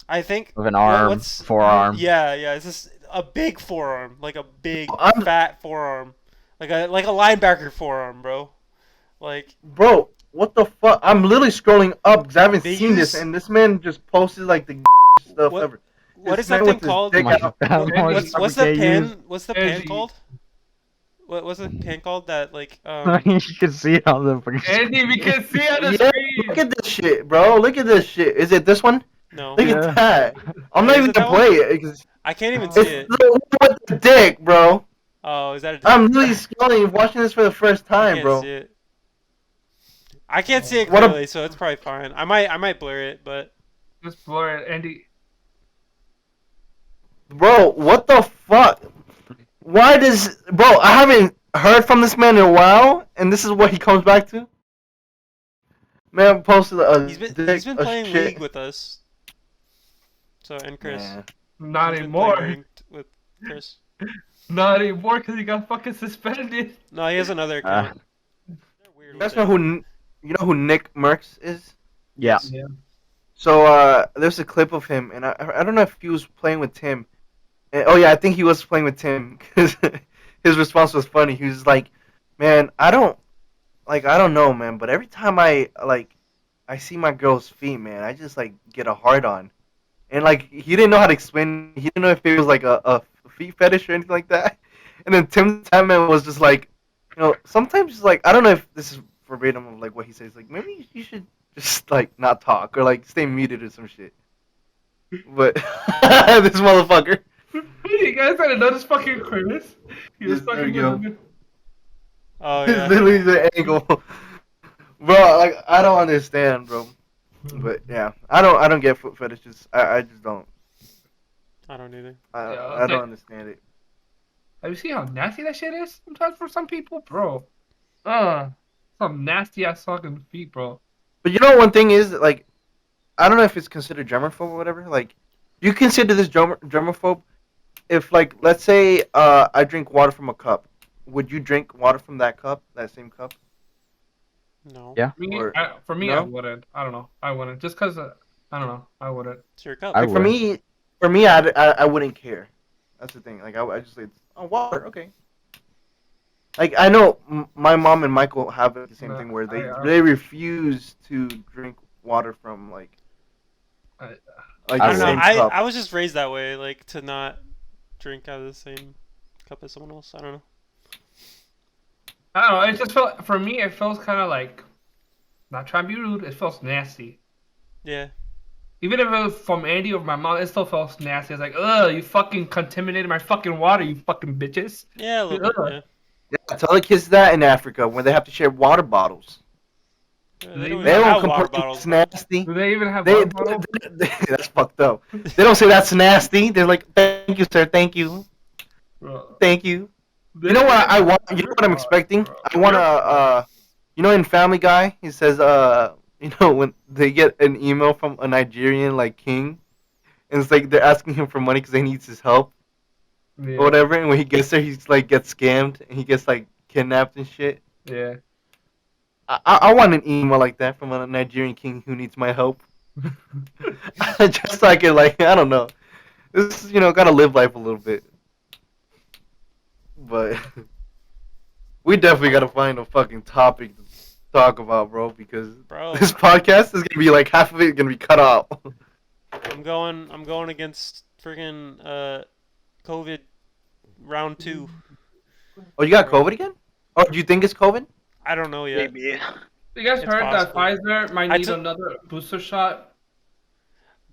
I think... Of an arm, what's- forearm. Yeah, it's just a big forearm. Like a big, I'm- fat forearm. Like a linebacker forearm, bro. Like... Bro, what the fuck? I'm literally scrolling up because I haven't They seen this, use- and this man just posted like the stuff What- ever. What This is that man thing with his called? dick My out. God, What's the can't use- pan? What's the pan Edgy. called? What's the pan called? That like You can see it on the fucking Andy, we can see on the Yeah, screen. look at this shit, bro. Look at this shit. Is it this one? no, Look Yeah. at that. I'm not Is even it that gonna play it because I can't even see it's it. the one with the dick, bro. Oh, is that a I'm literally scrolling, watching this for the first I time, can't bro. see it. I can't see it What a- clearly, so it's probably fine. I might blur it, but Just blur it, Andy. Bro, what the fuck? Why does I haven't heard from this man in a while, and this is what he comes back to? Man posted a he's been dick, a playing shit. League with us. So and Chris. Man. Not He's been playing anymore. ranked with Chris. Not anymore because he got fucking suspended. No, he has another account. They're weird You with guys know who Nick Merckx is? Yeah. So there's a clip of him, and I don't know if he was playing with Tim. Oh yeah, I think he was playing with Tim because his response was funny. He was like, "Man, I don't know, man, but every time I see my girl's feet, man, I just like get a hard on." And like he didn't know how to explain. He didn't know if it was like a feet fetish or anything like that. And then Tim Tamman was just like, sometimes like I don't know if this is verbatim of like what he says. Like maybe you should just like not talk or like stay muted or some shit. But this motherfucker. You guys had to notice fucking Chris. He was Yes, there fucking you go. good. Oh It's yeah. literally the angle. Bro, like I don't understand, bro. But yeah, I don't get foot fetishes. I just don't. I don't either. I Yeah, don't understand it. Have you seen how nasty that shit is? Sometimes for some people, bro. Some nasty ass fucking feet, bro. But you know one thing is like, I don't know if it's considered germaphobe or whatever. Like, you consider this germaphobe if like let's say I drink water from a cup. Would you drink water from that cup, that same cup? No. Yeah. Or- For me, no? I wouldn't. I don't know. I wouldn't. Just cause I don't know. I wouldn't. It's your cup. I Like, for would. me, I wouldn't care. That's the thing. Like I just say, oh, water, okay. Like I know my mom and Michael have the same No, thing where I- they refuse to drink water from like I- like I I the don't know. same would. cup. I was just raised that way, like to not drink out of the same cup as someone else. I don't know. I don't know. It just felt for me. It feels kind of like, not trying to be rude. It feels nasty. Yeah. Even if it was from Andy or my mom, it still feels nasty. It's like, ugh, you fucking contaminated my fucking water, you fucking bitches. Yeah, a little bit. Yeah. Yeah, tell the kids that in Africa when they have to share water bottles. Yeah, They they don't They even don't have water complain bottles. it's nasty. Do they even have They, water bottles? that's fucked up. They don't say that's nasty. They're like, thank you, sir. Thank you. Bro. Thank you. You know what I want? You know what I'm expecting? I want to, in Family Guy, he says, when they get an email from a Nigerian like king, and it's like they're asking him for money because they needs his help Yeah. or whatever, and when he gets there, he's like gets scammed and he gets like kidnapped and shit. Yeah. I want an email like that from a Nigerian king who needs my help. Just so I can, like, I don't know. This is, gotta live life a little bit. But we definitely gotta find a fucking topic to talk about, bro, because Bro, this podcast is gonna be like half of it gonna be cut out. I'm going against friggin' COVID round 2. Oh, you got Bro. COVID again? Oh, do you think it's COVID? I don't know yet. Maybe. You guys It's heard that possible. Pfizer might I need took- another booster shot?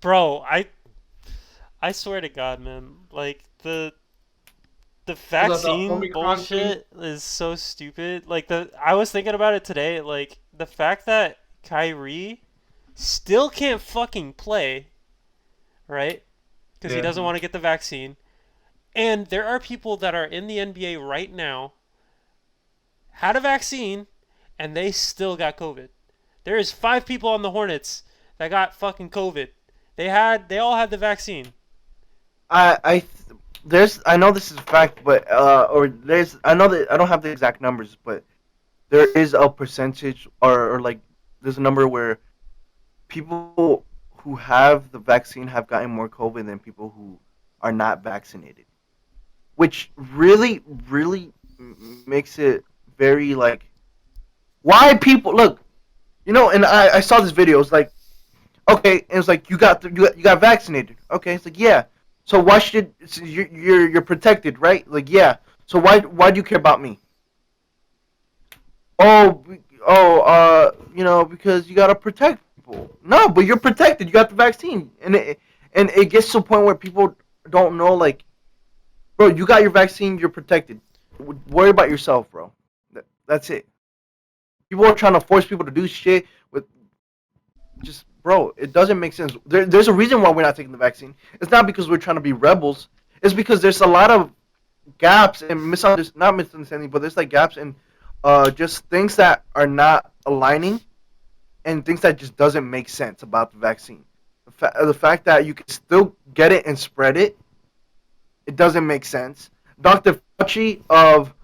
Bro, I swear to God, man, like the vaccine Omicron bullshit is so stupid. Like I was thinking about it today, like the fact that Kyrie still can't fucking play, right? Because he Yeah. doesn't want to get the vaccine. And there are people that are in the NBA right now had a vaccine and they still got COVID. There is 5 people on the Hornets that got fucking COVID. They all had the vaccine. I know this is a fact, but I know that I don't have the exact numbers, but there is a percentage or like there's a number where people who have the vaccine have gotten more COVID than people who are not vaccinated, which really makes it very like why people look, and I saw this video. It's like okay, and it's like you got vaccinated. Okay, it's like yeah. So why should you're protected, right? Like yeah. So why do you care about me? Oh, because you gotta protect people. No, but you're protected. You got the vaccine, and it gets to a point where people don't know. Like, bro, you got your vaccine. You're protected. Worry about yourself, bro. That's it. People are trying to force people to do shit with just, bro. It doesn't make sense. There's a reason why we're not taking the vaccine. It's not because we're trying to be rebels. It's because there's a lot of gaps and not misunderstanding, but there's like gaps in just things that are not aligning and things that just doesn't make sense about the vaccine. The fact that you can still get it and spread it, it doesn't make sense. Dr. Fauci of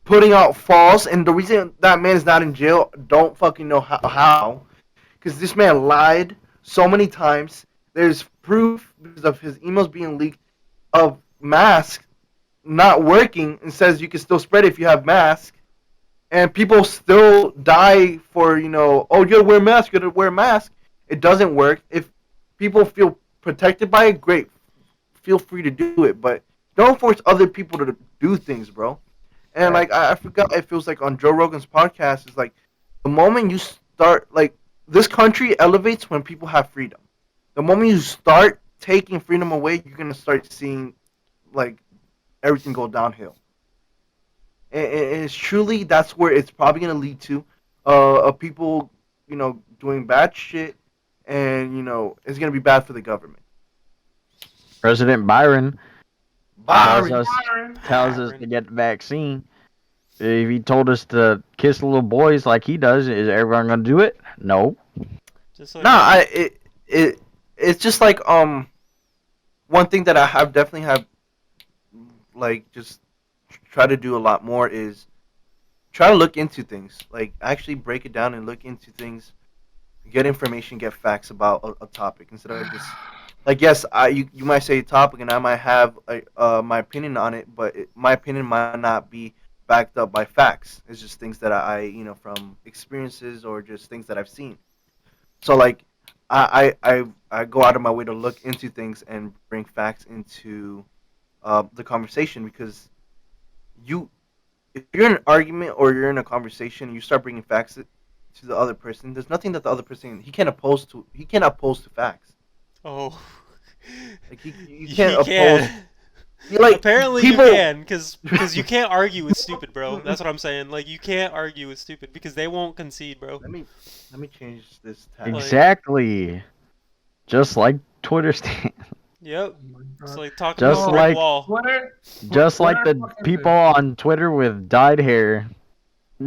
putting out false, and the reason that man is not in jail, don't fucking know how. Because this man lied so many times. There's proof because of his emails being leaked of masks not working and says you can still spread it if you have masks. And people still die for, oh, you gotta wear a mask, you gotta wear a mask. It doesn't work. If people feel protected by it, great. Feel free to do it. But don't force other people to do things, bro. And, like, I forgot, it feels like on Joe Rogan's podcast, is like, the moment you start, like, this country elevates when people have freedom. The moment you start taking freedom away, you're going to start seeing, like, everything go downhill. And it's truly, that's where it's probably going to lead to of people, doing bad shit. And, it's going to be bad for the government. President Byron tells us Byron. to get the vaccine. If he told us to kiss little boys like he does, is everyone gonna do it? No. Just like Nah, it's just like one thing that I have definitely have like just try to do a lot more is try to look into things, like actually break it down and look into things, get information, get facts about a topic instead of just like yes, you might say a topic and I might have my opinion on it, but my opinion might not be backed up by facts. It's just things that I from experiences or just things that I've seen. So like I go out of my way to look into things and bring facts into the conversation because if you're in an argument or you're in a conversation and you start bringing facts to the other person, there's nothing that the other person he can't oppose to facts. oh, Like you you can't oppose. can. Like Apparently people, you can, because you can't argue with stupid, bro. That's what I'm saying. Like you can't argue with stupid because they won't concede, bro. Let me change this tab. Exactly. Just like Twitter stand. Yep. It's like talking Just to a brick like- wall. Twitter. Just like the Twitter fucking- people on Twitter with dyed hair. Oh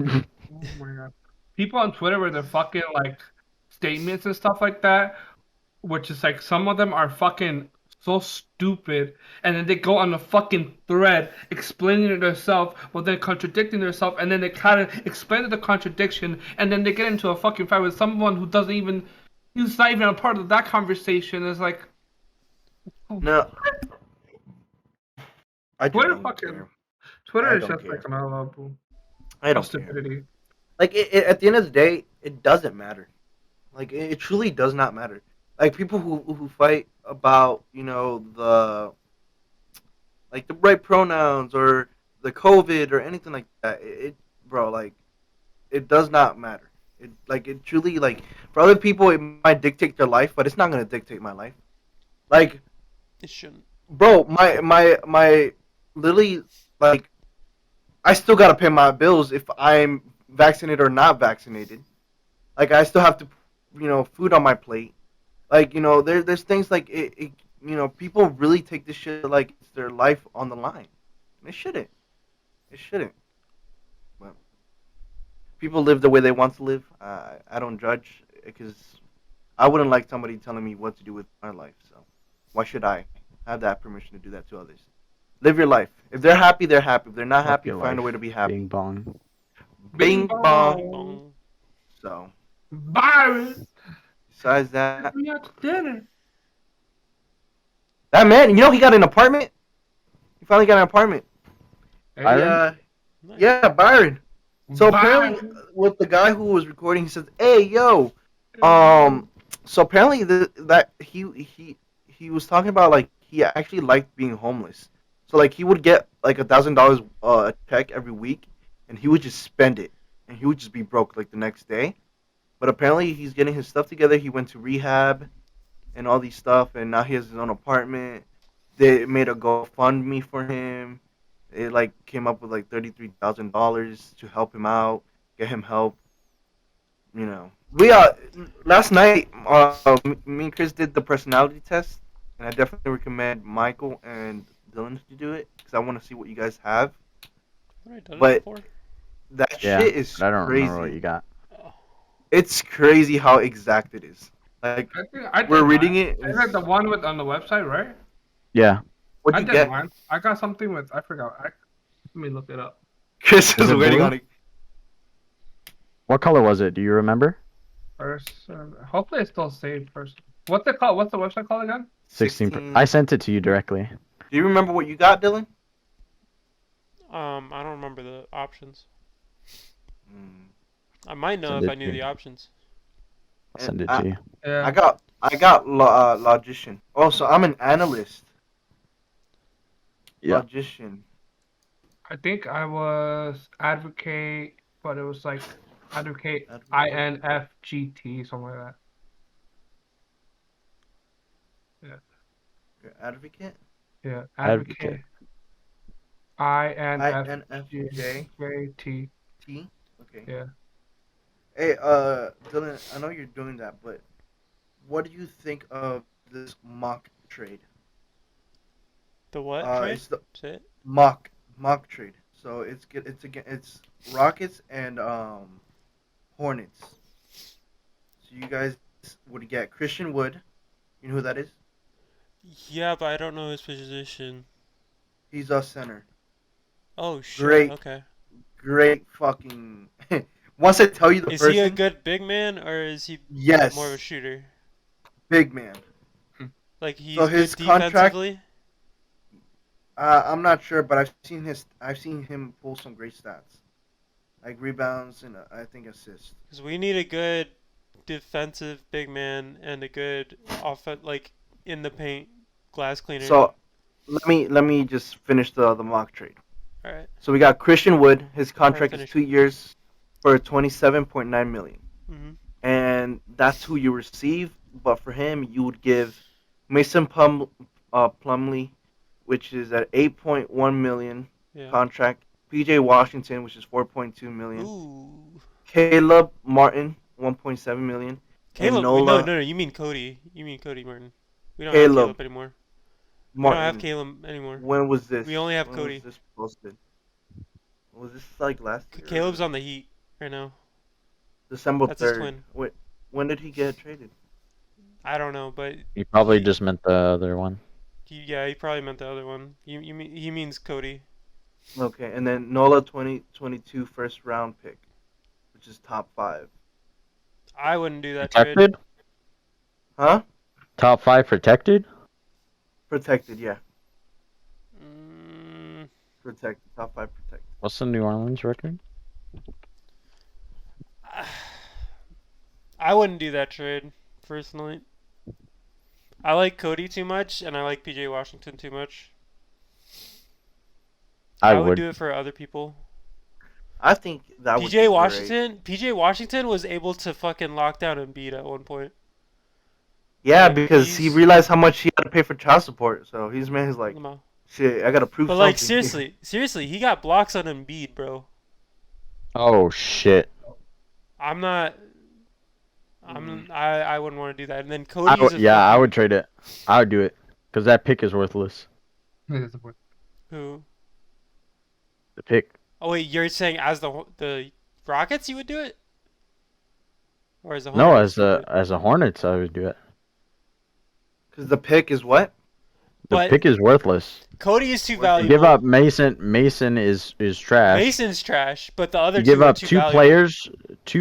my god. People on Twitter with their fucking like statements and stuff like that, which is like some of them are fucking so stupid, and then they go on a fucking thread explaining it themselves, but then contradicting themselves, and then they kind of explain the contradiction, and then they get into a fucking fight with someone who doesn't even, who's not even a part of that conversation. It's like, No, I just Twitter don't fucking, care. Twitter I is don't just like care. another level I of don't care. stupidity. Like at the end of the day, it doesn't matter. Like it truly does not matter. Like people who fight about the like the right pronouns or the COVID or anything like that. Bro, like it does not matter. It truly like for other people it might dictate their life, but it's not gonna dictate my life. Like, It shouldn't. bro, my literally like I still gotta pay my bills if I'm vaccinated or not vaccinated. Like I still have to, food on my plate. Like there's things like people really take this shit like it's their life on the line. It shouldn't. It shouldn't. But people live the way they want to live. I don't judge because I wouldn't like somebody telling me what to do with my life. So why should I have that permission to do that to others? Live your life. If they're happy, they're happy. If they're not Fuck happy, your find a life. way to be happy. Bing bong. Bing Bing bong. Bing bong. bong. So Byron, besides that, take me out to dinner. that man, he got an apartment. He finally got an apartment. Byron? Nice. Yeah, Byron. So apparently, Byron. with the guy who was recording, he says, "Hey, yo, so apparently that he was talking about like he actually liked being homeless. So like he would get like $1,000 a check every week, and he would just spend it, and he would just be broke like the next day. But apparently he's getting his stuff together. He went to rehab and all these stuff, and now he has his own apartment. They made a GoFundMe for him. It like came up with like $33,000 to help him out, get him help. We last night. Me and Chris did the personality test, and I definitely recommend Michael and Dylan to do it because I want to see what you guys have. Have I done it But before? that Yeah, shit is but I don't remember what crazy. you got. Oh. It's crazy how exact it is. Like I we're did reading mine. it. Is that the one with on the website, right? Yeah. What'd I you did get? mine. I got something with I forgot. Let me look it up. Chris Is is it waiting blue? on it. What color was it? Do you remember? First, hopefully it's still saved first. What's it called? What's the website called again? 16. 16. I sent it to you directly. Do you remember what you got, Dylan? I don't remember the options. Mm. I might know Send if it I to knew me. the options. I'll send it to you. Yeah. I got logician. Oh, so I'm an analyst. Yeah. Logician. I think I was advocate, but it was like advocate Advocate. INFGT something like that. You're advocate. Yeah, Advocate. INFJ. INFJT. T. Okay. Yeah. Hey, Dylan, I know you're doing that, but what do you think of this mock trade? The what trade? It's the Say it. mock trade. So it's Rockets and Hornets. So you guys would get Christian Wood. You know who that is? Yeah, but I don't know his position. He's a center. Oh shit. Great, Okay. great fucking. Once I tell you the Is he a person, good big man or is he yes, more of a shooter? big man. Like he's So his good contract, defensively? I'm not sure, but I've seen him pull some great stats, like rebounds and I think assists. Because we need a good defensive big man and a good offense, like in the paint glass cleaner. So let me just finish the mock trade. All right. So we got Christian Wood. His contract is finish. 2 years for 27.9 million, Mhm. and that's who you receive. But for him, you would give Mason Plumlee, which is at 8.1 million Yeah. contract. PJ Washington, which is 4.2 million. Ooh. Caleb Martin, 1.7 million. And Caleb. Nola No. You mean Cody. You mean Cody Martin. We don't have Caleb Caleb anymore. We don't have Martin. Caleb anymore. When was this? We only have when Cody. Was this posted? Was this like last year? Caleb's on the Heat right now. December That's his 3rd. twin. Wait, when did he get traded? I don't know, but You probably he- just meant the other one. Yeah, he probably meant the other one. He means Cody. Okay, and then Nola 2022 first round pick, which is top 5. I wouldn't do that trade. Protected? Huh? Top 5 protected? Protected, yeah. Mm, Protected. Top 5 protected. What's the New Orleans record? I wouldn't do that trade, personally. I like Cody too much, and I like PJ Washington too much. I would would. do it for other people. I think that would be PJ great. Washington. PJ Washington was able to fucking lock down Embiid at one point. Yeah, Like, because he he's- realized how much he had to pay for child support. So he's like, No. shit, I gotta prove But something. like seriously, he got blocks on Embiid, bro. Oh shit. I'm not. Mm. I wouldn't want to do that. And then I Cody would, is a yeah, I fucking- would trade it. I would do it. Because that pick is worthless. Who? The pick. Oh wait, you're saying as the Rockets you would do it, or as the No, Hornets as you would do a it? as a Hornets, I would do it. Because the pick is what? The But pick is worthless. Cody is too You valuable. You give up Mason. Mason is trash. Mason's trash, but the other You give two are up too two valuable.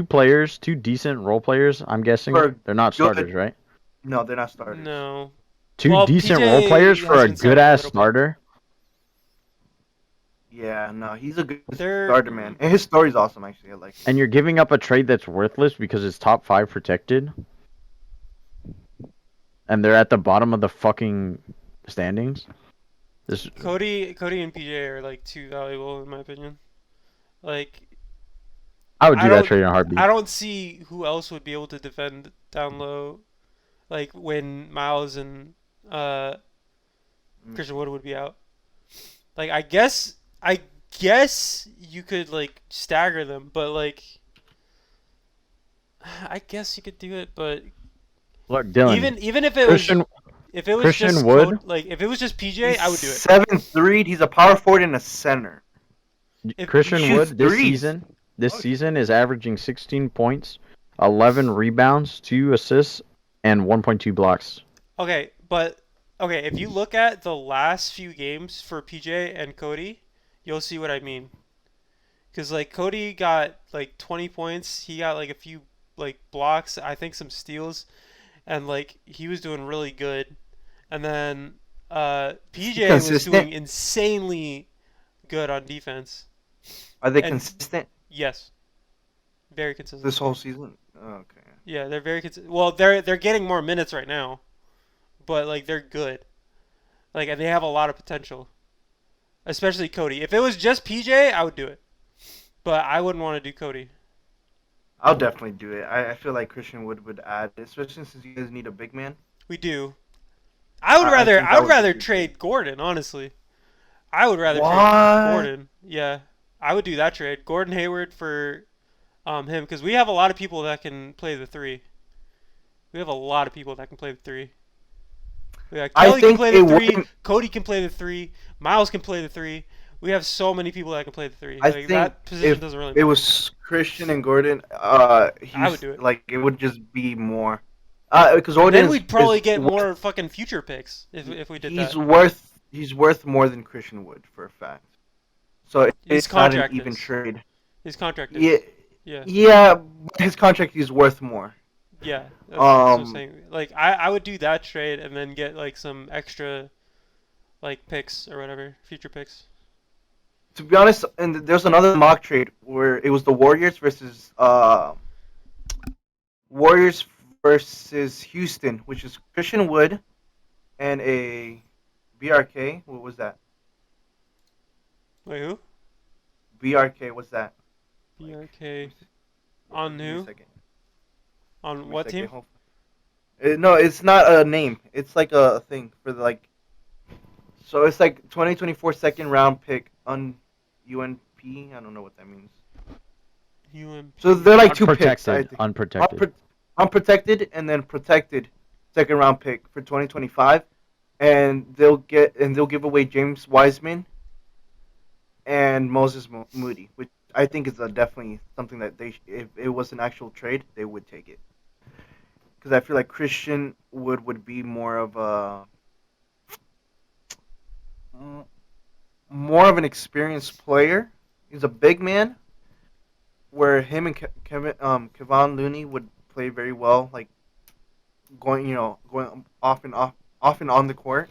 players, two decent role players. I'm guessing For they're not good- starters, right? No, they're not starters. No. Two Well, decent PJ role players for has a been settled good a ass little bit. starter. Yeah, no, he's a good They're- starter, man. And his story's awesome, actually. I like it. And you're giving up a trade that's worthless because it's top 5 protected. And they're at the bottom of the fucking standings. This Cody and PJ are like too valuable in my opinion. Like I would I do that don't- trade in a heartbeat. I don't see who else would be able to defend down low, like when Miles and Christian Wood would be out. Like I guess you could like stagger them, but like I guess you could do it, but Look, Dylan. even if it Christian was if it was Christian just Wood? like if it was just PJ, I would do it. 7'3", he's a power forward and a center. If- Christian he shoots Wood this threes. season is averaging 16 points, 11 rebounds, 2 assists, and 1.2 blocks. Okay, but okay, if you look at the last few games for PJ and Cody, you'll see what I mean. Cuz like Cody got like 20 points, he got like a few like blocks, I think some steals, and like he was doing really good. And then PJ was Consistent? doing insanely good on defense. Are they And- consistent Yes. Very consistent. this whole season? Okay. Yeah, they're very consistent. Well, they're getting more minutes right now, but like they're good. Like and they have a lot of potential, especially Cody. If it was just PJ, I would do it, but I wouldn't want to do Cody. I'll definitely do it. I feel like Christian would add, especially since you guys need a big man. We do. I would I rather think that I would would be rather good. trade Gordon. Honestly, I would rather What? trade Gordon. Yeah, I would do that trade. Gordon Hayward for him because we have a lot of people that can play the 3. We have a lot of people that can play the 3. Yeah, I Kelly can think play it the 3. wouldn't- Cody can play the 3. Miles can play the 3. We have so many people that can play the 3. I Like, think that position if doesn't really it matter. was Christian and Gordon, would do it. Like it would just be more. Because Gordon Then we'd probably get worth- more fucking future picks if we did He's that. worth more than Christian Wood for a fact. So His it's not an contract even is. trade. His contract is. Yeah, Yeah. yeah. But his contract is worth more. Yeah. That's what I'm Um, saying. Like I would do that trade and then get like some extra like picks or whatever, future picks. To be honest, and there's another mock trade where it was the Warriors versus Houston, which is Christian Wood and a BRK. What was that? Wait, who? BRK. What's that? BRK on Give me a who? second. Give On me a what second. team? Hold- No, it's not a name. It's like a thing for the like. So it's like 2024 second round pick on UNP. I don't know what that means. UMP. So they're like two picks. I Unprotected. think. Unprotected. Unprotected and then protected second round pick for 2025, and they'll give away James Wiseman and Moses Moody, which I think is definitely something that if it was an actual trade, they would take it. Because I feel like Christian Wood would be more of a m- more of an experienced player. He's a big man, where him and Kevon Looney would play very well, like going off and on the court.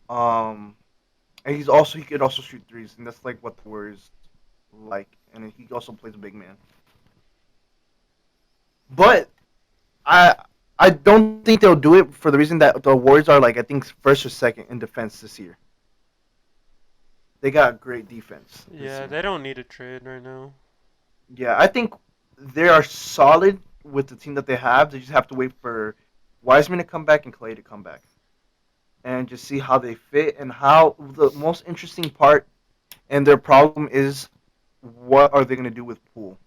Um, and he could also shoot threes, and that's like what the Warriors like. And he also plays a big man. But I I don't think they'll do it for the reason that the Warriors are like I think first or second in defense this year. They got great defense this Yeah, year. they don't need a trade right now. Yeah, I think they are solid with the team that they have. They just have to wait for Wiseman to come back and Clay to come back, and just see how they fit and how the most interesting part and their problem is what are they going to do with Poole,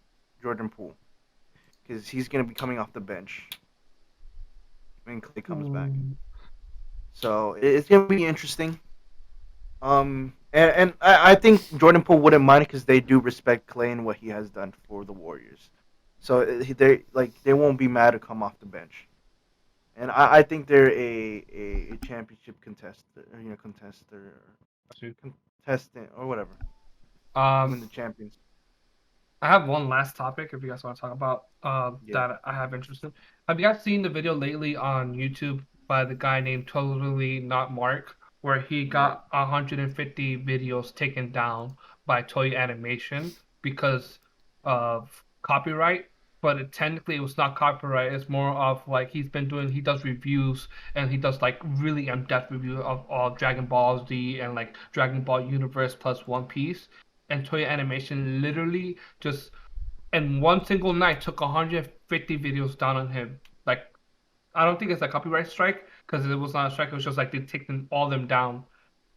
Jordan Poole, because he's going to be coming off the bench when Clay comes back. So it's going to be interesting. And I think Jordan Poole wouldn't mind because they do respect Clay and what he has done for the Warriors. So they won't be mad to come off the bench. And I think they're a championship contestant or whatever to win Um, the champions. I have one last topic if you guys want to talk about Yeah, that I have interest in. Have you guys seen the video lately on YouTube by the guy named Totally Not Mark, where he yeah, got 150 videos taken down by Toy Animation because of copyright? But technically, it was not copyright. It's more of like he does reviews and he does like really in-depth review of all Dragon Ball Z and like Dragon Ball Universe plus One Piece. And Toy Animation literally just in one single night took 150 videos down on him. Like I don't think it's a copyright strike because it was not a strike. It was just like they take them all them down,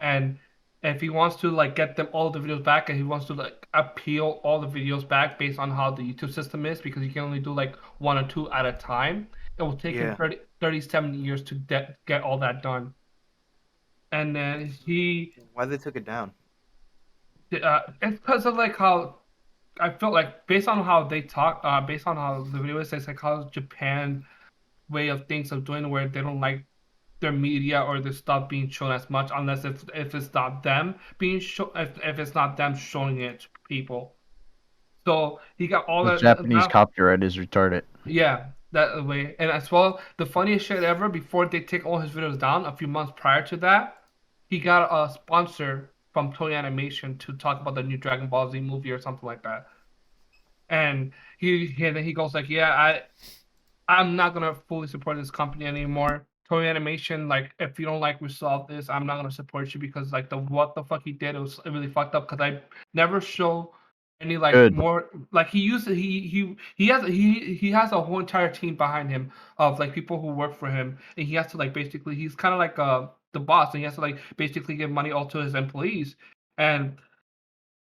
and if he wants to like get them all the videos back, and he wants to like appeal all the videos back based on how the YouTube system is, because you can only do like one or two at a time, it will take him yeah. 37 years to get all that done. And then he, Why they took it down? it's because of like how I felt like based on how they talk, based on how the video is, it's like how Japan way of things of doing where they don't like their media or their stuff being shown as much unless if it's not them being shown if it's not them showing it to people. So he got all The that Japanese now. copyright is retarded. Yeah, that way. And as well, the funniest shit ever, before they take all his videos down, a few months prior to that, he got a sponsor from Toei Animation to talk about the new Dragon Ball Z movie or something like that. And he goes like, yeah, I'm not gonna fully support this company anymore. Toei Animation, like, if you don't like resolve this, I'm not gonna support you because like the what the fuck he did, it was really fucked up. Because I never show any like Good. more like he has a whole entire team behind him of like people who work for him, and he has to like basically he's kind of like the boss, and he has to like basically give money all to his employees, and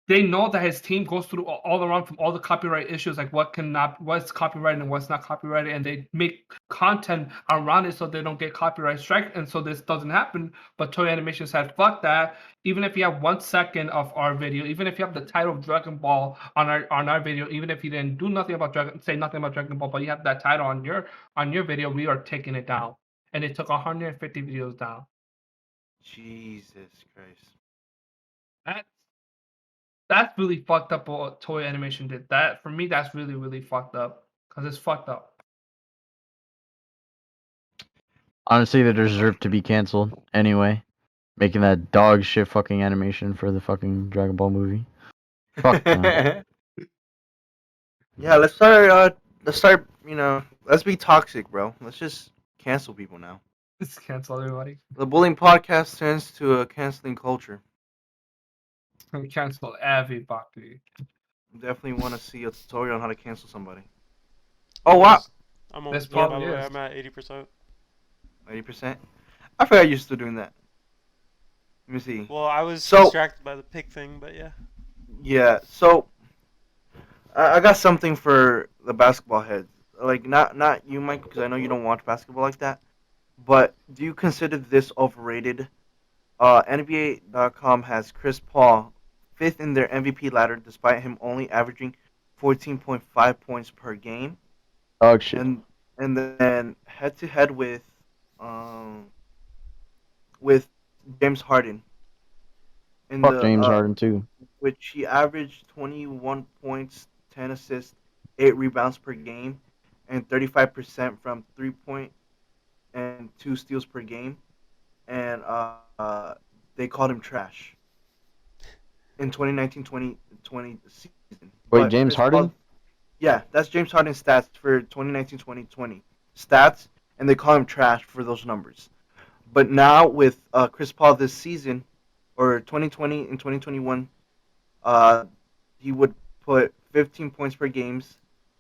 they know that his team goes through all around from all the copyright issues, like what's copyrighted and what's not copyrighted, and they make content around it so they don't get copyright strike, and so this doesn't happen. But Toei Animation said, "Fuck that! Even if you have 1 second of our video, even if you have the title of Dragon Ball on our video, even if you didn't do nothing about say nothing about Dragon Ball, but you have that title on your video, we are taking it down." And it took 150 videos down. Jesus Christ. That That's really fucked up what Toy Animation did. That for me, that's really really fucked up because it's fucked up. Honestly, they deserve to be canceled anyway. Making that dog shit fucking animation for the fucking Dragon Ball movie. Fuck them. Yeah, let's start. Let's be toxic, bro. Let's just cancel people now. Let's cancel everybody. The bullying podcast turns to a canceling culture. Cancel everybody. Definitely want to see a tutorial on how to cancel somebody. Oh I'm wow, almost, I'm This almost done, by probably the way. is. I'm at 80%. 80%. I forgot you're still doing that. Let me see. Well, I was So distracted by the pig thing, but yeah. yeah, so I got something for the basketball heads. Like not you, Mike, because I know you don't watch basketball like that. But do you consider this overrated? NBA.com has Chris Paul fifth in their MVP ladder, despite him only averaging 14.5 points per game, Dog shit. and and then head to head with um with James Harden in Fuck the James Harden too. which he averaged 21 points, 10 assists, 8 rebounds per game, and 35% from 3 point and 2 steals per game. And they called him trash in 2019-2020 season. Wait, But James Chris Paul, Harden? yeah, that's James Harden's stats for 2019-2020 stats, and they call him trash for those numbers. But now with Chris Paul this season, or 2020 and 2021, uh, he would put 15 points per games,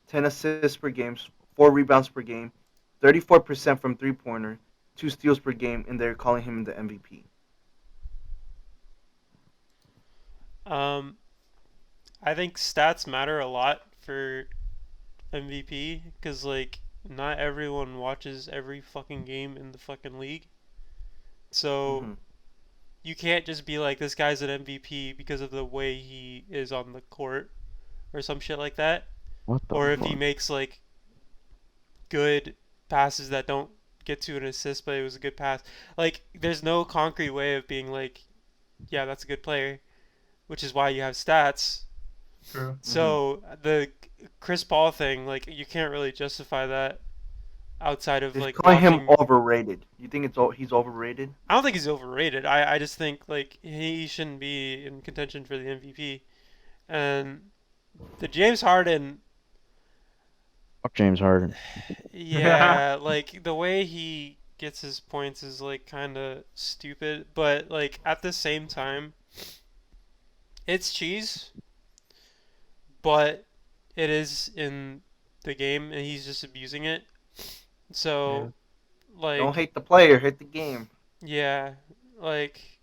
10 assists per game, 4 rebounds per game, 34% from 3 pointer, 2 steals per game, and they're calling him the MVP. Um, I think stats matter a lot for MVP because like not everyone watches every fucking game in the fucking league. So Hmm. you can't just be like this guy's an MVP because of the way he is on the court or some shit like that. What the Or if he fuck? makes like good passes that don't get to an assist, but it was a good pass. Like there's no concrete way of being like, yeah, that's a good player, which is why you have stats. True. Hmm. So the Chris Paul thing, like you can't really justify that outside of They're like calling him watching. overrated. You think he's overrated? I don't think he's overrated. I just think like he shouldn't be in contention for the MVP. And the James Harden, Fuck James Harden. yeah, like the way he gets his points is like kind of stupid, but like at the same time, it's cheese, but it is in the game and he's just abusing it. Yeah. So Don't like hate the player, hate the game. yeah, like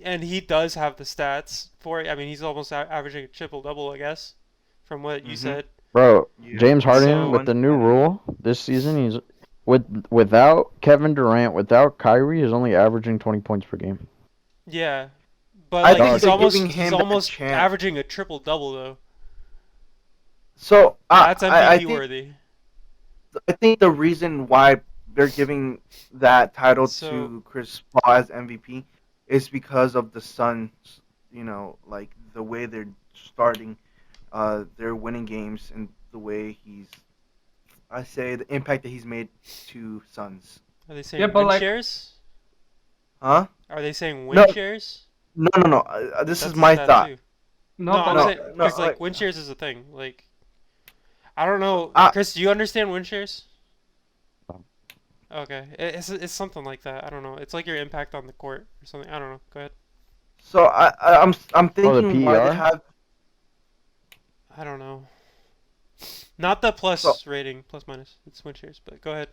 and he does have the stats for it. I mean, he's almost averaging a triple double, I guess, from what you Hmm. said. Bro, Yeah, James Harden with So the new 21, 10, and rule this season, he's without Kevin Durant, without Kyrie, he's only averaging 20 points per game. yeah, but I like think Dog he's they're shit. giving almost he's him that almost chance. averaging a triple double though. So That's I MVP think worthy. the reason why they're giving that title So to Chris Paul as MVP is because of the Suns. You know, like the way they're starting, they're winning games, and the way I say the impact that he's made to Suns. are they Yeah, saying but win like, shares? Huh? Are they saying No, win shares? no. This is That's a my stat thought. too. no, No, but I'm No, like, saying no. because like win shares is a thing. Like I don't So, know, Chris. Do you understand win shares? Okay, it's something like that. I don't know. It's like your impact on the court or something. I don't know. Go ahead. so I'm Oh, the thinking why they PER? have I don't know. Not the so plus rating, plus minus. It's win shares, but go ahead.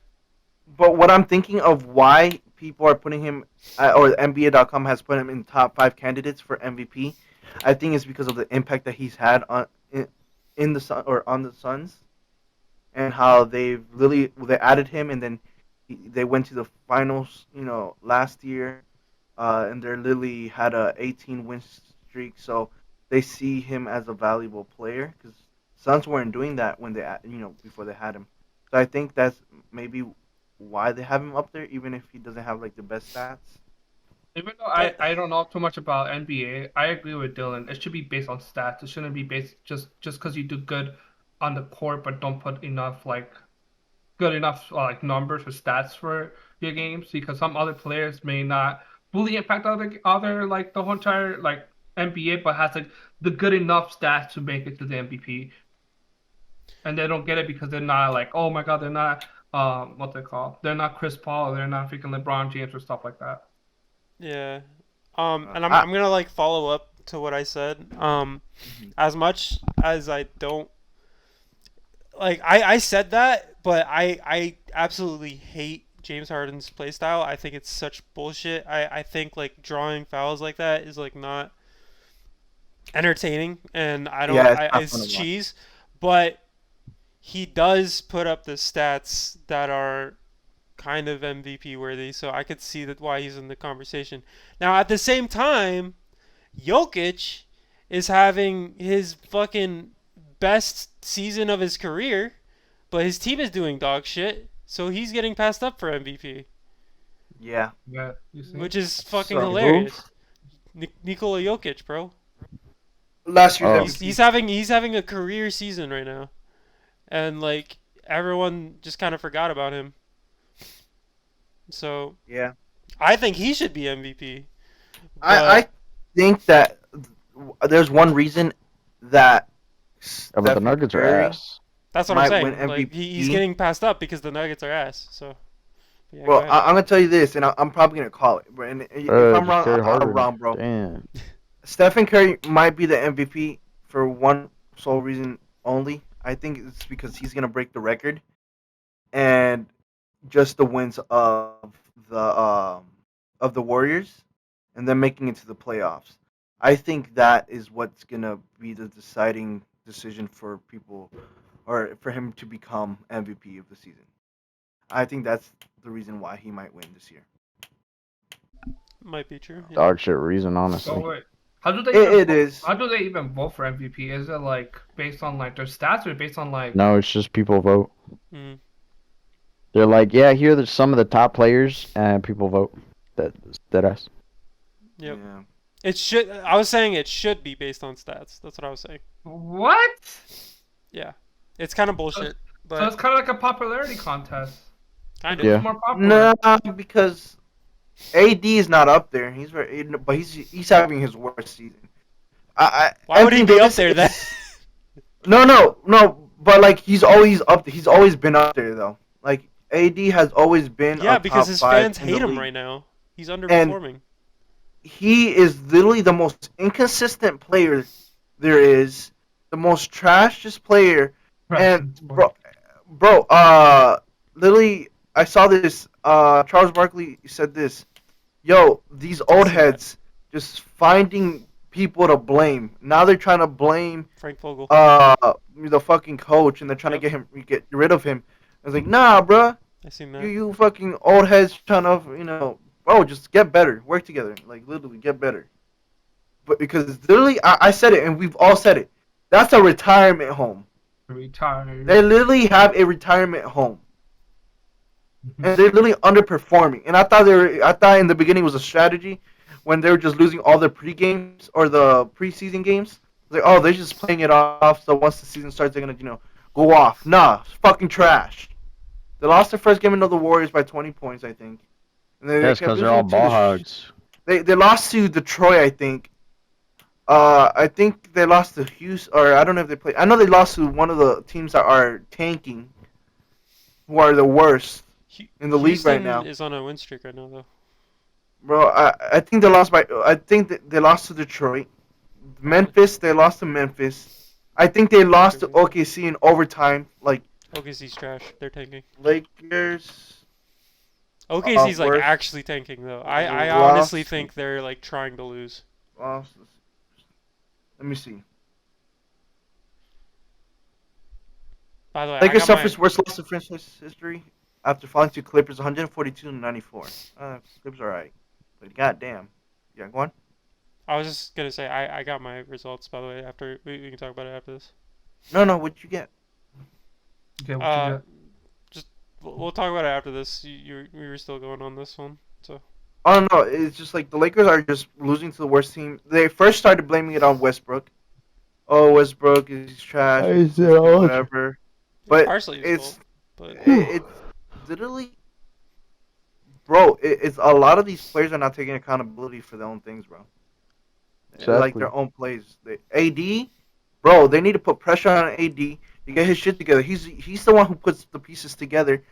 but what I'm thinking of why people are putting him, or NBA.com has put him in top 5 candidates for MVP, I think it's because of the impact that he's had in the Sun or on the Suns, and how they added him, and then they went to the finals, last year, and they literally had a 18 win streak, so they see him as a valuable player because Suns weren't doing that when before they had him. So I think that's maybe why they have him up there, even if he doesn't have like the best stats. even though But I don't know too much about NBA, I agree with Dylan. It should be based on stats. It shouldn't be based just because you do good on the court, but don't put enough like good enough like numbers or stats for your games because some other players may not fully impact other like the whole entire like NBA, but has like the good enough stats to make it to the MVP, and they don't get it because they're not like oh my god they're not what they call they're not Chris Paul or they're not freaking LeBron James or stuff like that. yeah. Uh, And I, I'm gonna like follow up to what I said. Mhm. As much as I don't like I said that, but I absolutely hate James Harden's play style. I think it's such bullshit. I think like drawing fouls like that is like not entertaining and I don't yeah, it's I not fun it's to watch. cheese, but he does put up the stats that are kind of MVP worthy, so I could see that why he's in the conversation. Now at the same time, Jokic is having his fucking best season of his career, but his team is doing dog shit, so he's getting passed up for MVP. Yeah. Yeah, you see. which is fucking So- hilarious. Nikola Jokic, bro. Last year's Oh. MVP. He's having a career season right now, and like everyone just kind of forgot about him. So Yeah. I think he should be MVP. I think that there's one reason that Yeah, but the Stephen Nuggets are Curry ass. That's what might I'm win saying. Like MVP. he's getting passed up because the Nuggets are ass. So yeah, go Well, ahead. I'm gonna tell you this, and I'm probably gonna call it. And if I'm Just wrong, carry I'm Harden. wrong, bro. Damn. Stephen Curry might be the MVP for one sole reason only. I think it's because he's gonna break the record, and just the wins the um of the Warriors, and then making it to the playoffs. I think that is what's gonna be the deciding decision for people, or for him to become MVP of the season. I think that's the reason why he might win this year. Might be true. Yeah. Dog shit reason, So honestly. wait, how do they It even is. how do they even vote for MVP? Is it like based on like their stats or based on like? No, it's just people vote. Mm. They're like, yeah, here are some of the top players, and people vote. That us. Yep. Yeah. It should. I was saying it should be based on stats. That's what I was saying. What? Yeah. It's kind of bullshit, So but it's kind of like a popularity contest. kind of. Yeah. Who's more popular? No, because AD is not up there. He's very, but he's having his worst season. Why would he Anthony be up Davis there then? is- No. But like he's always up. He's always been up there though. Like AD has always been Yeah, a because top his 5 fans in the hate him league. right now. He's underperforming. He is literally the most inconsistent player there is, the most trashiest player. And bro, literally, I saw this. Charles Barkley said this. Yo, these old seen that. heads just finding people to blame. Now they're trying to blame Frank Vogel. the fucking coach, and they're trying Yep. to get rid of him. I was like, nah, bruh. I seen that. You fucking old heads trying to, bro, just get better. Work together. Like, literally, get better. But because literally, I said it, and we've all said it. That's a retirement home. Retired. They literally have a retirement home. And they're literally underperforming. And I thought in the beginning it was a strategy when they were just losing all their pre-games or the preseason games. Like, oh, they're just playing it off, so once the season starts, they're gonna, go off. Nah, it's fucking trash. They lost their first game into the Warriors by 20 points, I think. And they Yes, kept because they're all losing to ball the hogs. They lost to Detroit, I think. I think they lost to Houston, or I don't know if they played. I know they lost to one of the teams that are tanking, who are the worst in the league right now. Houston is on a win streak right now, though. Bro, I think they lost by. I think that they lost to Detroit. Memphis, they lost to Memphis. I think they lost to OKC in overtime. Like OKC's trash. They're tanking. Lakers. OKC's like worst. actually tanking though. I Lost. honestly think they're like trying to lose. Lost. Let me see. By the way, Lakers I got my, suffers worst loss in franchise history after falling to Clippers 142-94. Clippers are alright, but goddamn. Yeah, go on. I was just gonna say I got my results by the way. After we can talk about it after this. No, what'd you get? Okay, what you got? Just we'll talk about it after this. We were still going on this one, so. Oh no, it's just like the Lakers are just losing to the worst team. They first started blaming it on Westbrook. Oh, Westbrook is trash, whatever. But partially his it's fault, but it's literally, bro. It's a lot of these players are not taking accountability for their own things, bro. Like their own plays. AD, bro, they need to put pressure on AD to get his shit together. He's the one who puts the pieces together,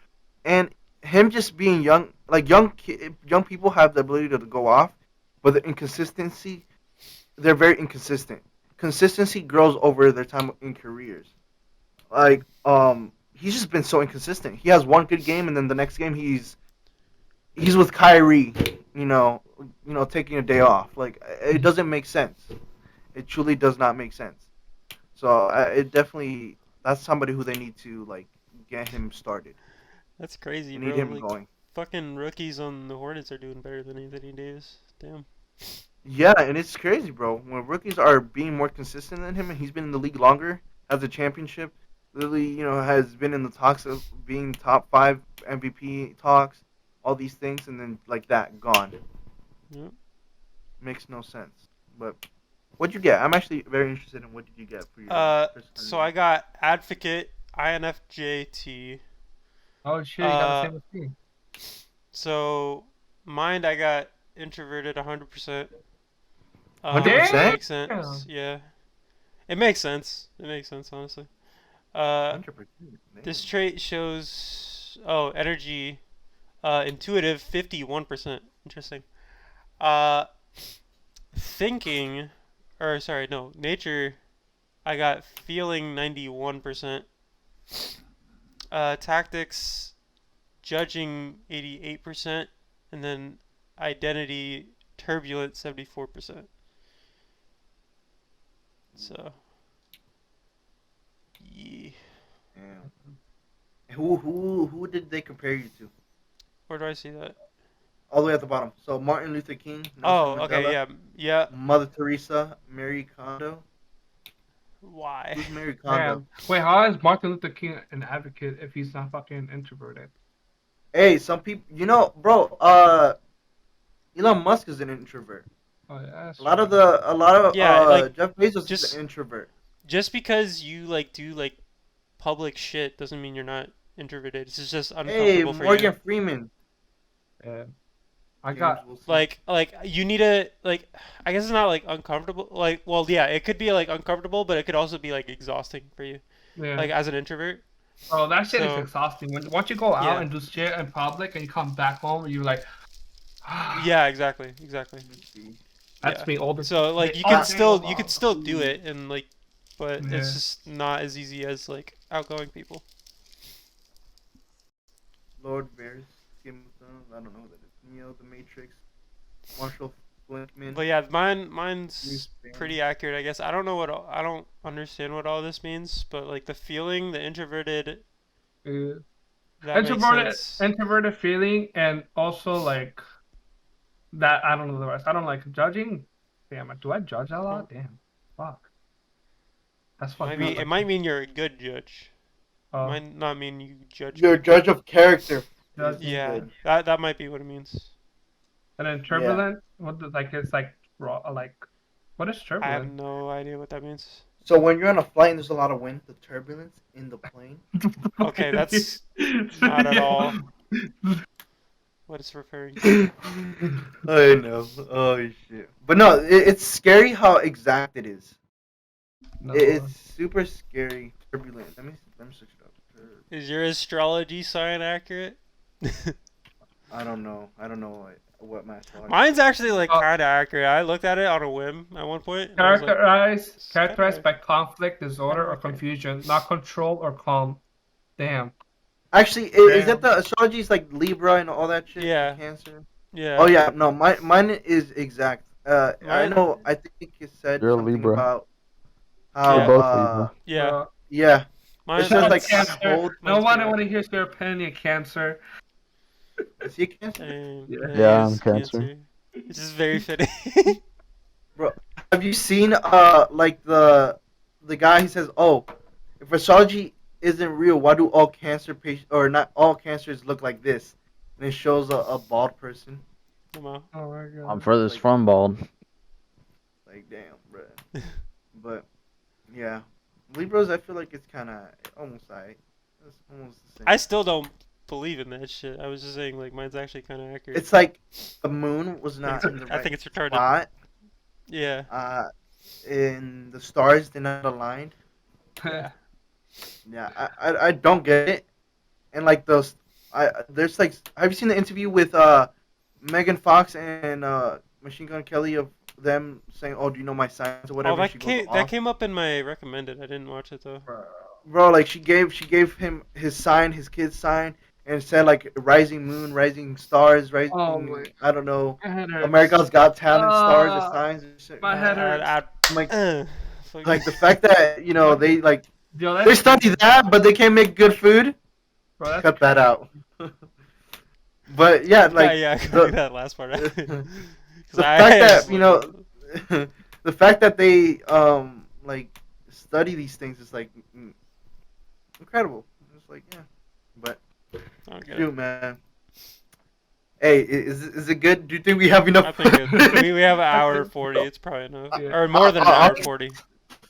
and him just being young, like young people have the ability to go off, but the inconsistency, they're very inconsistent. Consistency grows over their time in careers. Like he's just been so inconsistent. He has one good game, and then the next game he's with Kyrie, taking a day off. Like it doesn't make sense. It truly does not make sense. So it definitely that's somebody who they need to like get him started. that's crazy, They need bro. him Like, going. fucking rookies on the Hornets are doing better than Anthony Davis. Damn. Yeah, and it's crazy, bro. When rookies are being more consistent than him, and he's been in the league longer, has a championship, literally, has been in the talks of being top 5 MVP talks. all these things, and then like that gone. Yep. Makes no sense. But what'd you get? I'm actually very interested in what did you get for your So personality. I got advocate, INFJT. Oh shit, you got the Uh, same as me. so mind I got introverted 100%. Which 100%? makes sense. Yeah, it makes sense. It makes sense honestly. Uh, 100%. this Damn. trait shows energy. Intuitive 51%. Interesting. Uh, thinking, or sorry, no, nature. I got feeling 91%. Tactics, judging 88%, and then identity, turbulent 74%. So, yeah. Damn. Who did they compare you to? Where do I see that? All the way at the bottom. So Martin Luther King, Nelson Oh, okay, Mandela, yeah, yeah. Mother Teresa, Mary Kondo. Why? Who's Mary Kondo? Damn. Wait, how is Martin Luther King an advocate if he's not fucking introverted? Hey, some people, bro. Elon Musk is an introvert. Oh yeah, that's A lot of true. Yeah, like Jeff Bezos is just an introvert. just because you like do like public shit doesn't mean you're not introverted. It's just Hey, uncomfortable for you. Morgan Freeman, Yeah. I James got Wilson. Like you need to like I guess it's not like uncomfortable. Like well, yeah, it could be like uncomfortable, but it could also be like exhausting for you. yeah. Like as an introvert. Bro, that shit is So, exhausting. Once you go out yeah. and do shit in public and you come back home, you're like, Yeah, exactly. Exactly. Let me see. that's Yeah. me older. So like you Uh, could still do it and like but Yeah. it's just not as easy as like outgoing people. Lord Varys, Game of Thrones. I don't know who that is. Neo, The Matrix, Marshall Flinkman, But yeah, mine's Bruce Banner. pretty accurate, I guess. I don't understand what all this means, but like the feeling, the introverted, Uh, that makes introverted, sense. introverted feeling, and also like that. I don't know the rest. I don't like judging. Damn, do I judge a Huh. lot? Damn, fuck. That's Might fucked You, be up. it might mean you're a good judge. Oh, Might not mean you judge your people. judge of character is judging. Yeah, good. that might be what it means. And then Yeah. turbulent. What the, like it's like raw. Like what is I have turbulent? no idea what that means. So when you're on a flight and there's a lot of wind, the turbulence in the plane. Okay, that's not at all what it's referring to. I know. Oh shit. But no, it's scary how exact it is. No. It's super scary. Turbulent. Let me switch it up. Is your astrology sign accurate? I don't know. I don't know what my astrology. Mine's actually like Uh, kind of accurate. I looked at it on a whim at one point, and I was like, characterized kinda, by conflict, disorder, or accurate. confusion, not control or calm. Damn. Actually, is that Damn. the astrology is like Libra and all that shit and Yeah, Cancer? Oh yeah. yeah, no, mine is exact. I Mine, know. I think it said You're a something Libra. about We're how yeah, both Libra. yeah. yeah. It Mine, says No, like I mine's Cancer. hold. No mine's one pretty want to accurate. hear your opinion, Cancer. Is he a Cancer? And Yeah. yeah, he Yeah, I'm is Cancer. Cancer. It's just very fitting. Bro, have you seen like the guy? He says, "Oh, if astrology isn't real, why do all cancer patients or not all cancers look like this?" And it shows a bald person. Come on. Oh my I'm god. furthest Like from bald. like damn, bro. But yeah, Libras. I feel like it's kind of almost like it's almost the same. I still don't believe in that shit. I was just saying like mine's actually kind of accurate. It's like the moon was I think not in the I right think it's retarded. spot. Yeah, Uh, and the stars did not align. yeah. Yeah, I don't get it. And like those, there's like, have you seen the interview with Megan Fox and Machine Gun Kelly of them saying, "Oh, do you know my signs or Oh, whatever?" And she goes that off. came up in my recommended. I didn't watch it though. Bro, like she gave him his sign, his kid's sign, and said like rising moon, rising stars, Oh rising my. I don't know, My head hurts. America's Got Talent stars as signs. And shit, My head hurts. I'm like, Fuck. like the fact that they like Yo, they that's study that, but they can't make good food. bro. That's Cut that out. But yeah, Yeah, like yeah. I got the that last part. Because the I fact that just looked the fact that they like study these things is like incredible. It's like yeah, but I don't get it. shoot, man. Hey, is it good? Do you think we have enough? I think we have an hour 40. It's probably enough, Yeah. or more than an hour 40.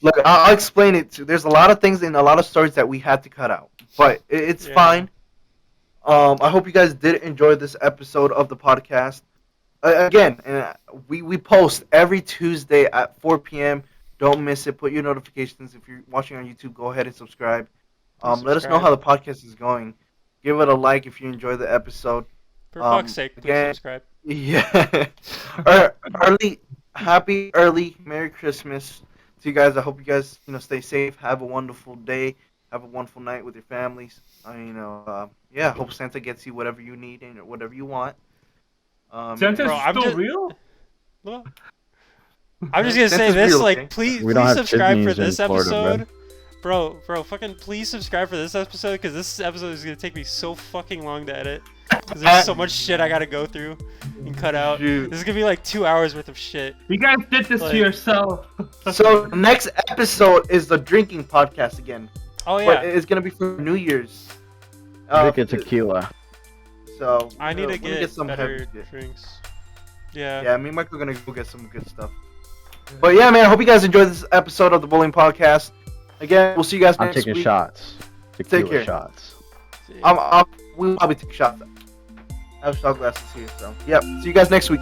Look, I'll explain it. There's a lot of things in a lot of stories that we had to cut out, but it's Yeah. fine. I hope you guys did enjoy this episode of the podcast. Again, we post every Tuesday at 4 p.m. Don't miss it. Put your notifications. If you're watching on YouTube, go ahead and subscribe. Please Let us know subscribe. how the podcast is going. Give it a like if you enjoy the episode. For fuck's sake, please again- subscribe. Yeah. Happy early Merry Christmas to you guys. I hope you guys stay safe. Have a wonderful day. Have a wonderful night with your families. Yeah. Hope Santa gets you whatever you need and whatever you want. Santa's Bro, I'm still just- real? Well, I'm just gonna say Santa's this, real, like, okay? please, We don't please have subscribe for Disney's in this Florida, bro. episode. Bro, fucking please subscribe for this episode, because this episode is gonna take me so fucking long to edit. Because there's so much shit I gotta go through and cut out. Dude. This is gonna be like 2 hours worth of shit. You guys did this Like- to yourself. So next episode is the drinking podcast again, Oh but yeah, it's gonna be for New Year's. Drink a tequila. So I need we're to gonna get some better heavy shit. drinks. Yeah. Yeah, me and Michael are gonna go get some good stuff. But yeah, man, I hope you guys enjoyed this episode of the Boolin Podcast. Again, we'll see you guys I'm next taking week. shots. Take Tequila care. shots. We'll probably take shots. I have shot glasses here, so yep. See you guys next week.